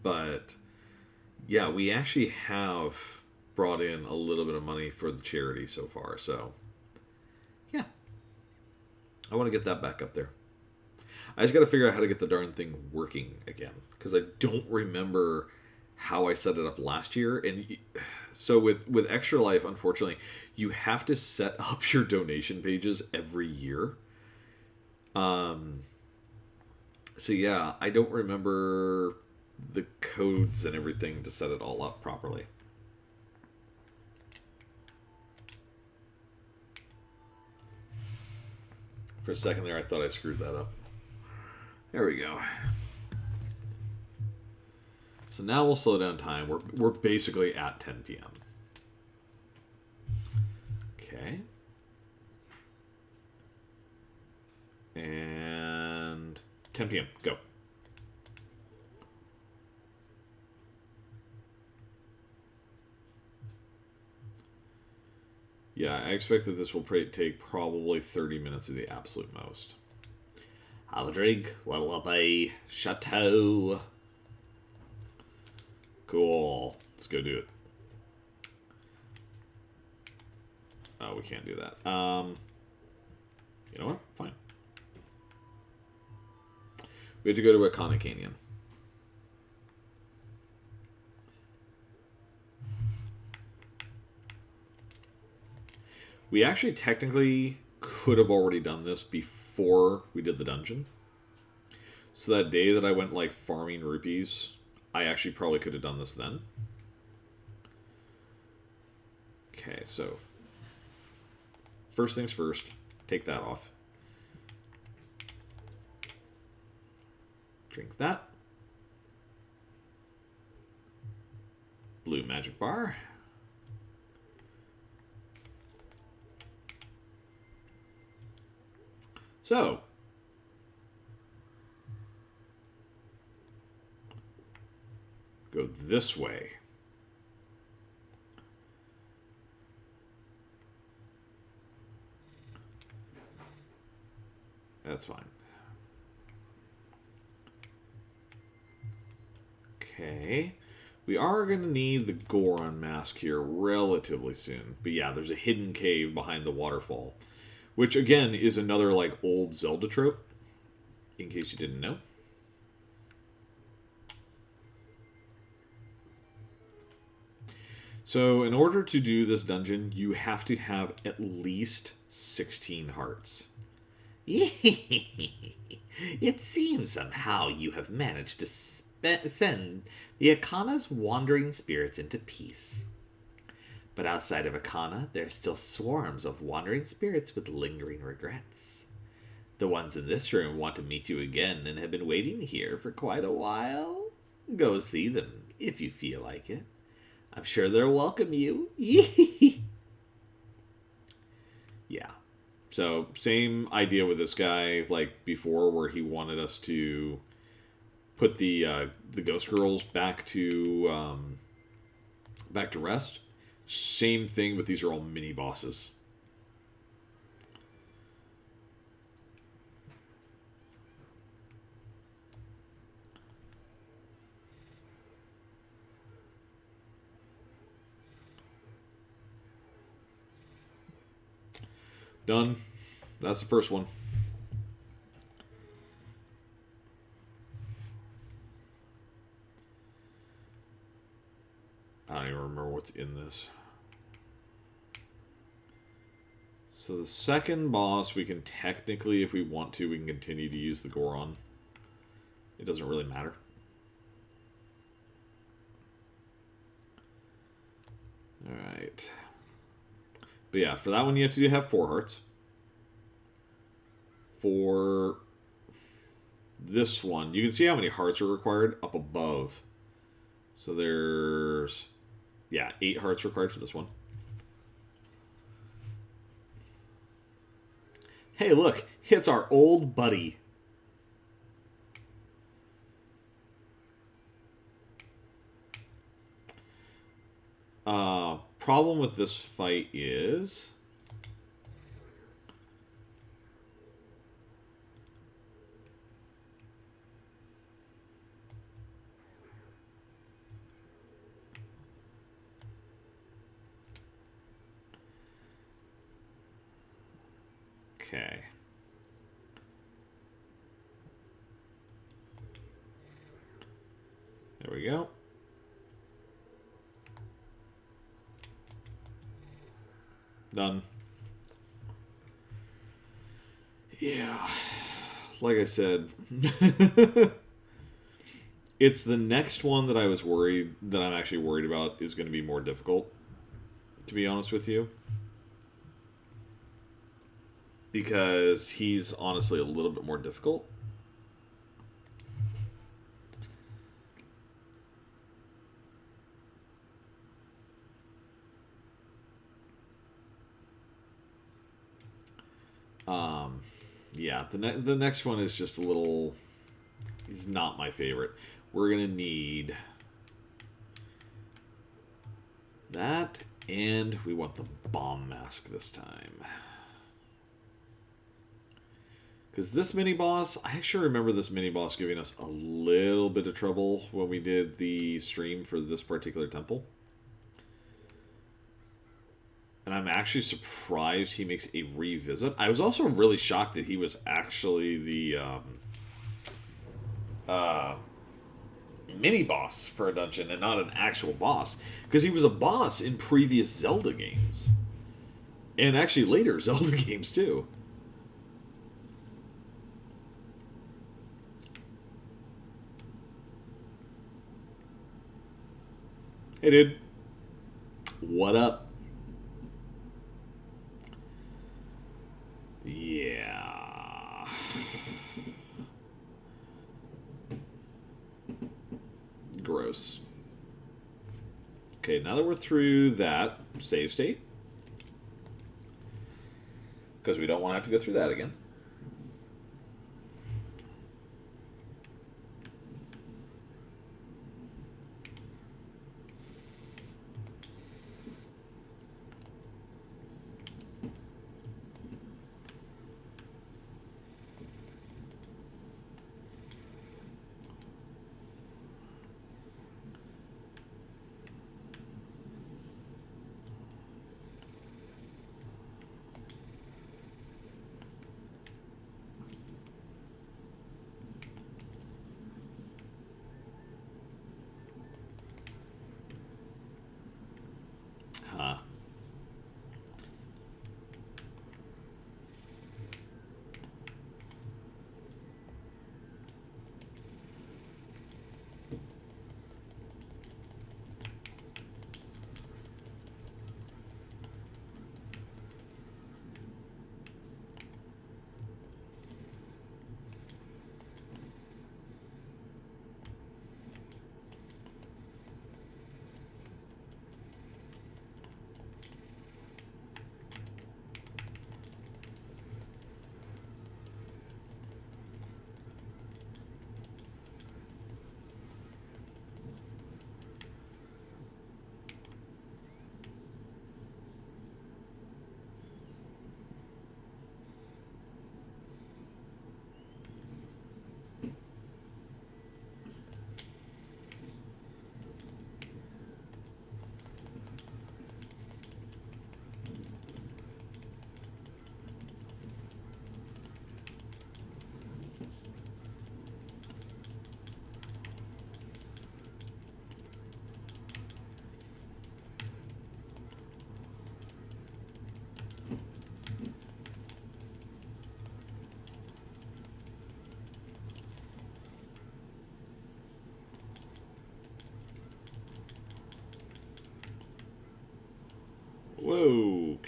But, yeah, we actually have brought in a little bit of money for the charity so far. So, yeah. I want to get that back up there. I just got to figure out how to get the darn thing working again. Because I don't remember how I set it up last year. And so with Extra Life, unfortunately, you have to set up your donation pages every year. So yeah, I don't remember the codes and everything to set it all up properly. For a second there, I thought I screwed that up. There we go. So now we'll slow down time. We're basically at 10 p.m. Okay. And 10 p.m. Go. Yeah, I expect that this will take probably 30 minutes at the absolute most. Have a drink. What'll up a chateau? Cool. Let's go do it. Oh, we can't do that. You know what? Fine. We have to go to Iconic Canyon. We actually technically could have already done this before we did the dungeon. So that day that I went like farming rupees, I actually probably could have done this then. Okay, so first things first, take that off. Drink that. Blue magic bar. So, go this way. That's fine. Okay. We are going to need the Goron mask here relatively soon. But yeah, there's a hidden cave behind the waterfall. Which, again, is another, like, old Zelda trope. In case you didn't know. So, in order to do this dungeon, you have to have at least 16 hearts. It seems somehow you have managed to send the Akana's wandering spirits into peace. But outside of Akana, there are still swarms of wandering spirits with lingering regrets. The ones in this room want to meet you again and have been waiting here for quite a while. Go see them if you feel like it. I'm sure they'll welcome you. Yeah. So, same idea with this guy like before, where he wanted us to put the ghost girls back to rest. Same thing, but these are all mini bosses. Done. That's the first one. I don't even remember what's in this. So the second boss, we can technically, if we want to, we can continue to use the Goron. It doesn't really matter. Alright. But yeah, for that one you have to have 4 hearts. For this one, you can see how many hearts are required up above. So there's, yeah, 8 hearts required for this one. Hey, look, it's our old buddy. Problem with this fight is okay. There we go. Done. Yeah. Like I said, it's the next one that I'm actually worried about is going to be more difficult, to be honest with you. Because he's honestly a little bit more difficult. Yeah, the next one is just a little... He's not my favorite. We're going to need that, and we want the bomb mask this time. Because this mini-boss, I actually remember this mini-boss giving us a little bit of trouble when we did the stream for this particular temple. And I'm actually surprised he makes a revisit. I was also really shocked that he was actually the mini-boss for a dungeon and not an actual boss. Because he was a boss in previous Zelda games. And actually later Zelda games, too. Hey, dude. What up? Yeah. Gross. Okay, now that we're through that save state, because we don't want to have to go through that again.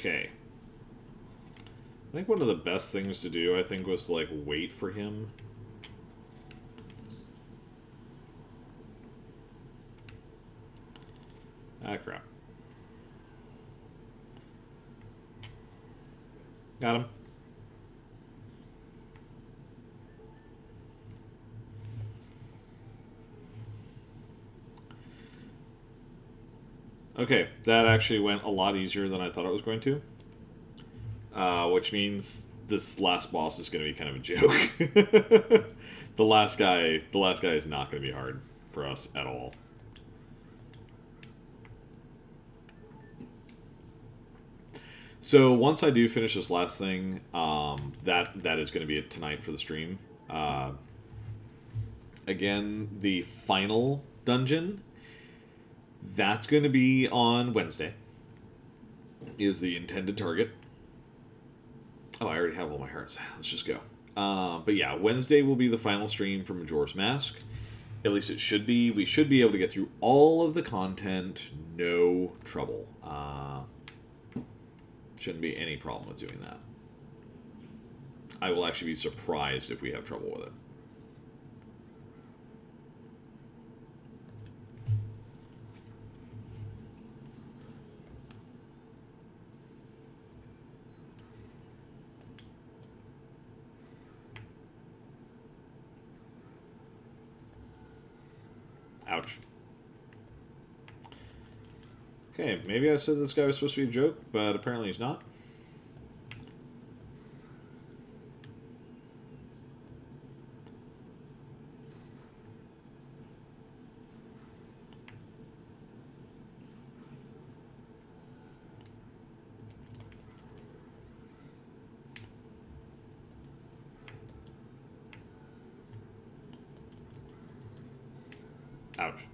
Okay. I think one of the best things to do, I think, was to, like, wait for him. Ah, crap. Got him. Okay, that actually went a lot easier than I thought it was going to. Which means this last boss is going to be kind of a joke. The last guy is not going to be hard for us at all. So once I do finish this last thing, that is going to be it tonight for the stream. Again, the final dungeon, that's going to be on Wednesday, is the intended target. Oh, I already have all my hearts. Let's just go. But yeah, Wednesday will be the final stream for Majora's Mask. At least it should be. We should be able to get through all of the content, no trouble. Shouldn't be any problem with doing that. I will actually be surprised if we have trouble with it. Ouch. Okay, maybe I said this guy was supposed to be a joke, but apparently he's not. Ouch.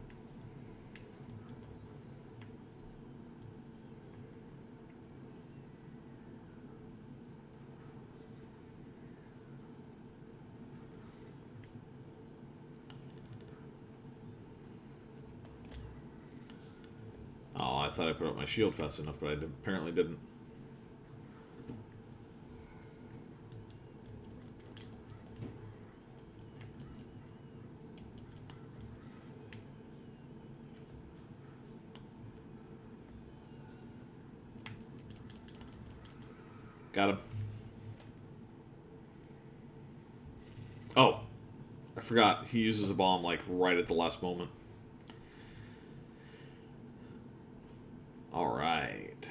Oh, I thought I put up my shield fast enough, but I apparently didn't. Got him. Oh, I forgot. He uses a bomb, like, right at the last moment. Alright.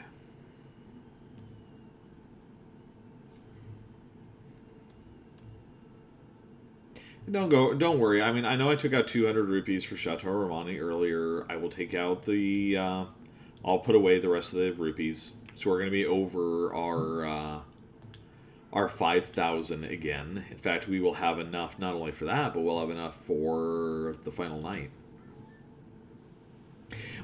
Don't worry. I mean, I know I took out 200 rupees for Chateau Romani earlier. I will take out the, I'll put away the rest of the rupees. So we're going to be over our 5,000 again. In fact, we will have enough not only for that, but we'll have enough for the final night.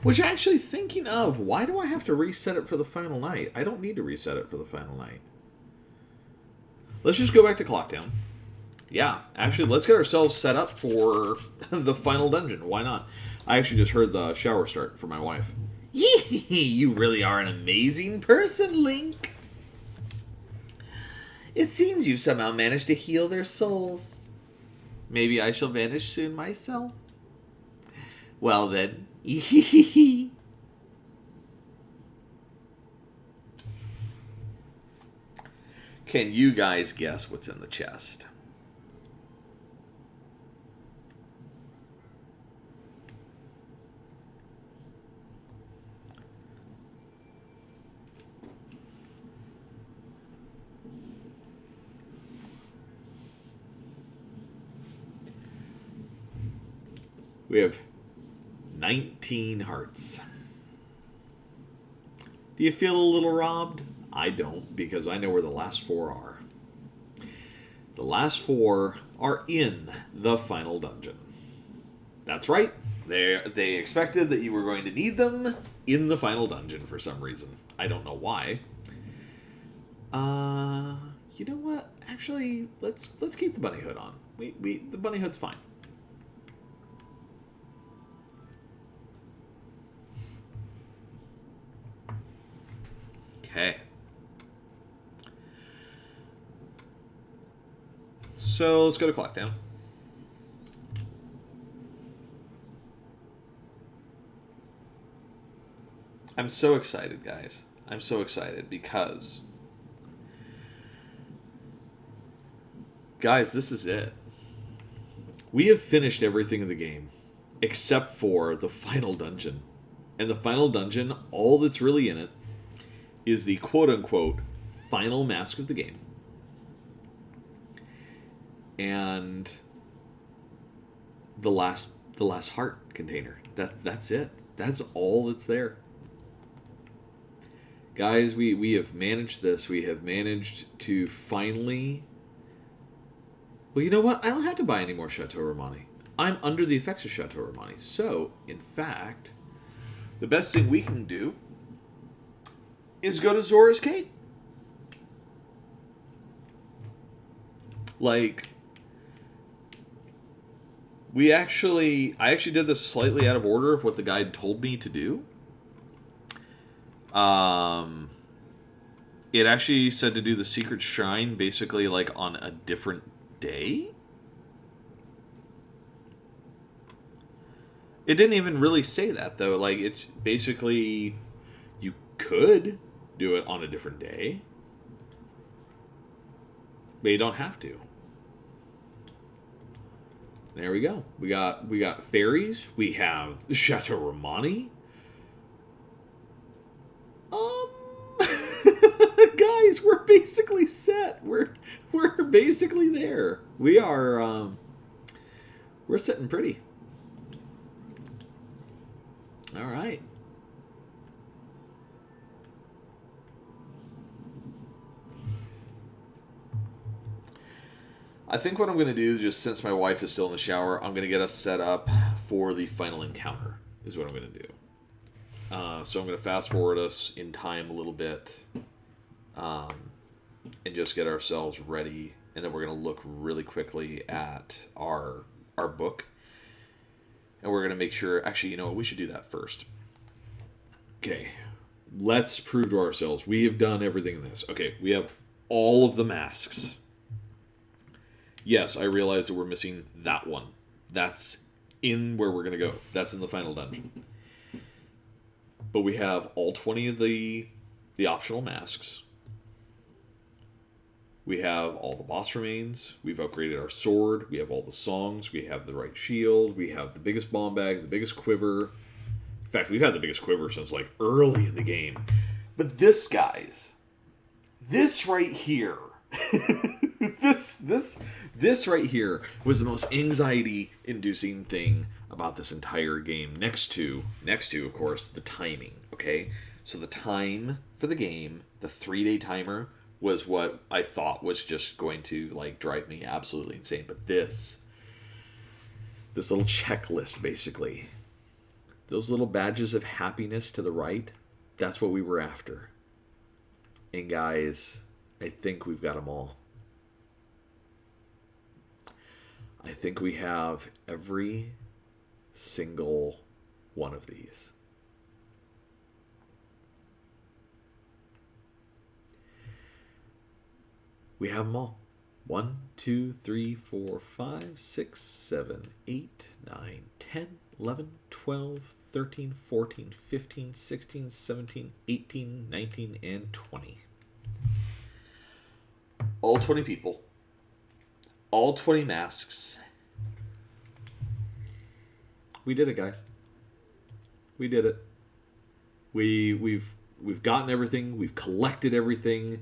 Which, actually, thinking of, why do I have to reset it for the final night? I don't need to reset it for the final night. Let's just go back to Clocktown. Yeah, actually, let's get ourselves set up for the final dungeon. Why not? I actually just heard the shower start for my wife. Yee, you really are an amazing person, Link. It seems you've somehow managed to heal their souls. Maybe I shall vanish soon myself. Well then, Can you guys guess what's in the chest? We have 19 hearts. Do you feel a little robbed? I don't, because I know where the last 4 are. The last 4 are in the final dungeon. That's right. They expected that you were going to need them in the final dungeon for some reason. I don't know why. You know what? Actually, let's keep the bunny hood on. The bunny hood's fine. Okay. So let's go to Clock Town. I'm so excited, guys. I'm so excited because, guys, this is it. We have finished everything in the game except for the final dungeon. And the final dungeon, all that's really in it is the quote-unquote final mask of the game. And the last heart container. That's it. That's all that's there. Guys, we have managed this. We have managed to finally... Well, you know what? I don't have to buy any more Chateau Romani. I'm under the effects of Chateau Romani. So, in fact, the best thing we can do is go to Zora's Gate. Like, I actually did this slightly out of order of what the guide told me to do. It actually said to do the secret shrine basically like on a different day. It didn't even really say that though. Like, it's basically, you could do it on a different day, but you don't have to. There we go. We got fairies. We have Chateau Romani. Guys, we're basically set. We're basically there. We are we're sitting pretty. All right. I think what I'm going to do, just since my wife is still in the shower, I'm going to get us set up for the final encounter, is what I'm going to do. So I'm going to fast forward us in time a little bit, and just get ourselves ready, and then we're going to look really quickly at our book, and we're going to make sure... Actually, you know what? We should do that first. Okay. Let's prove to ourselves we have done everything in this. Okay, we have all of the masks. Yes, I realize that we're missing that one. That's in where we're going to go. That's in the final dungeon. But we have all 20 of the optional masks. We have all the boss remains. We've upgraded our sword. We have all the songs. We have the right shield. We have the biggest bomb bag, the biggest quiver. In fact, we've had the biggest quiver since like early in the game. But this, guys, this right here, this right here was the most anxiety-inducing thing about this entire game. Next to, of course, the timing. Okay, so the time for the game, the 3-day timer, was what I thought was just going to like drive me absolutely insane. But this little checklist, basically, those little badges of happiness to the right, that's what we were after. And guys, I think we've got them all. I think we have every single one of these. We have them all. 1, 2, 3, 4, 5, 6, 7, 8, 9, 10, 11, 12, 13, 14, 15, 16, 17, 18, 19, and 20. All 20 people. All 20 masks. We did it, guys. We did it. We've gotten everything. We've collected everything.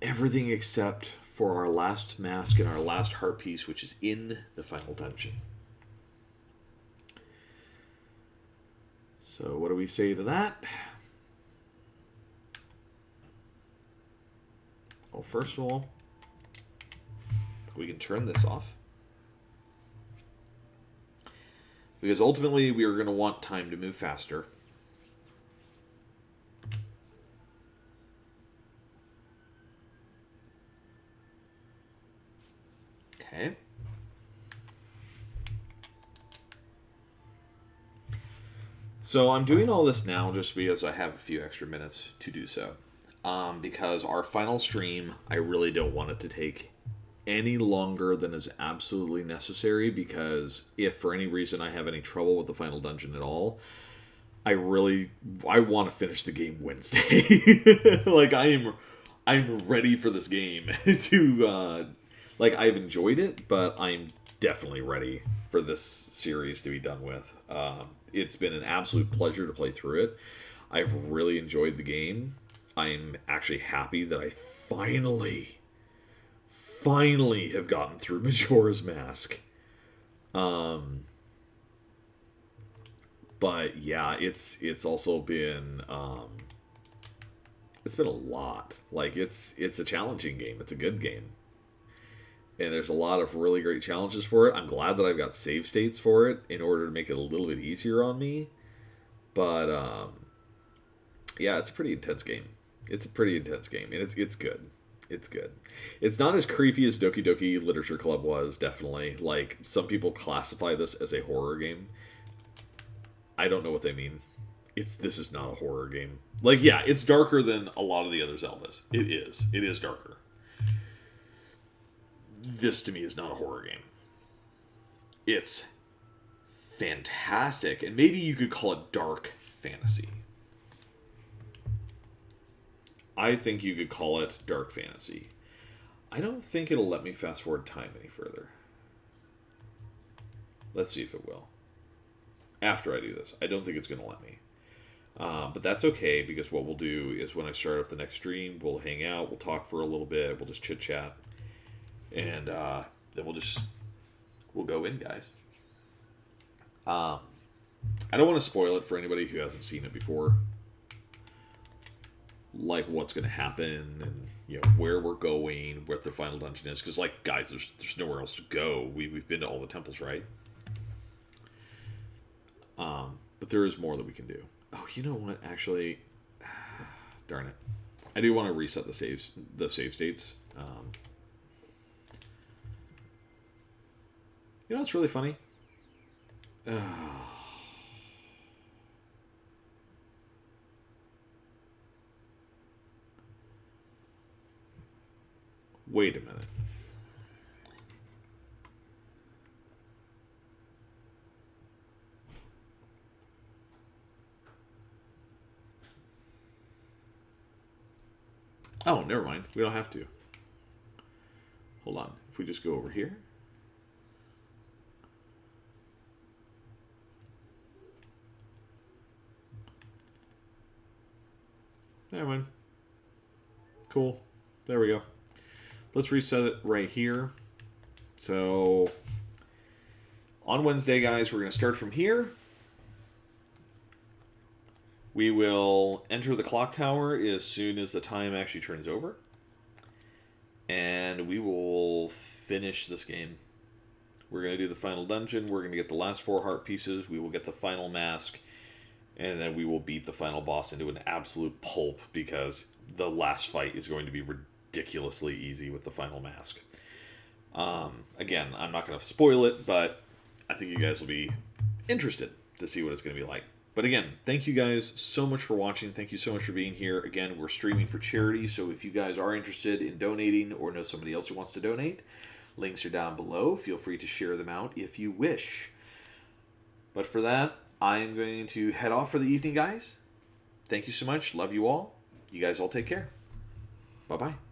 Everything except for our last mask and our last heart piece, which is in the final dungeon. So what do we say to that? Well, first of all, we can turn this off. Because ultimately we are going to want time to move faster. Okay. So I'm doing all this now just because I have a few extra minutes to do so. Because our final stream, I really don't want it to take any longer than is absolutely necessary, because if for any reason I have any trouble with the final dungeon at all, I want to finish the game Wednesday. Like I'm ready for this game to like I've enjoyed it, but I'm definitely ready for this series to be done with. It's been an absolute pleasure to play through it. I've really enjoyed the game. I'm actually happy that I finally have gotten through Majora's Mask. But yeah, it's also been it's been a lot. Like it's a challenging game. It's a good game. And there's a lot of really great challenges for it. I'm glad that I've got save states for it in order to make it a little bit easier on me. But yeah, it's a pretty intense game. It's a pretty intense game, and it's good. It's good. It's not as creepy as Doki Doki Literature Club was, definitely. Like, some people classify this as a horror game. I don't know what they mean. This is not a horror game. Like, yeah, it's darker than a lot of the other Zeldas. It is. It is darker. This, to me, is not a horror game. It's fantastic, and maybe you could call it dark fantasy. I think you could call it dark fantasy. I don't think it'll let me fast forward time any further. Let's see if it will. After I do this. I don't think it's going to let me. But that's okay, because what we'll do is when I start up the next stream, we'll hang out, we'll talk for a little bit, we'll just chit-chat. And then we'll go in, guys. I don't want to spoil it for anybody who hasn't seen it before. Like what's going to happen, and where we're going, what the final dungeon is. Because, like, guys, there's nowhere else to go. We've been to all the temples, right? But there is more that we can do. Oh, you know what? Actually, darn it, I do want to reset the save states. You know what's really funny? Wait a minute. Oh, never mind. We don't have to. Hold on. If we just go over here. Never mind. Cool. There we go. Let's reset it right here. So, on Wednesday, guys, we're going to start from here. We will enter the clock tower as soon as the time actually turns over. And we will finish this game. We're going to do the final dungeon. We're going to get the last 4 heart pieces. We will get the final mask. And then we will beat the final boss into an absolute pulp, because the last fight is going to be ridiculously easy with the final mask. Again, I'm not going to spoil it, but I think you guys will be interested to see what it's going to be like. But again, thank you guys so much for watching. Thank you so much for being here. Again, we're streaming for charity, so if you guys are interested in donating or know somebody else who wants to donate, links are down below. Feel free to share them out if you wish. But for that, I'm going to head off for the evening, guys. Thank you so much. Love you all. You guys all take care. Bye-bye.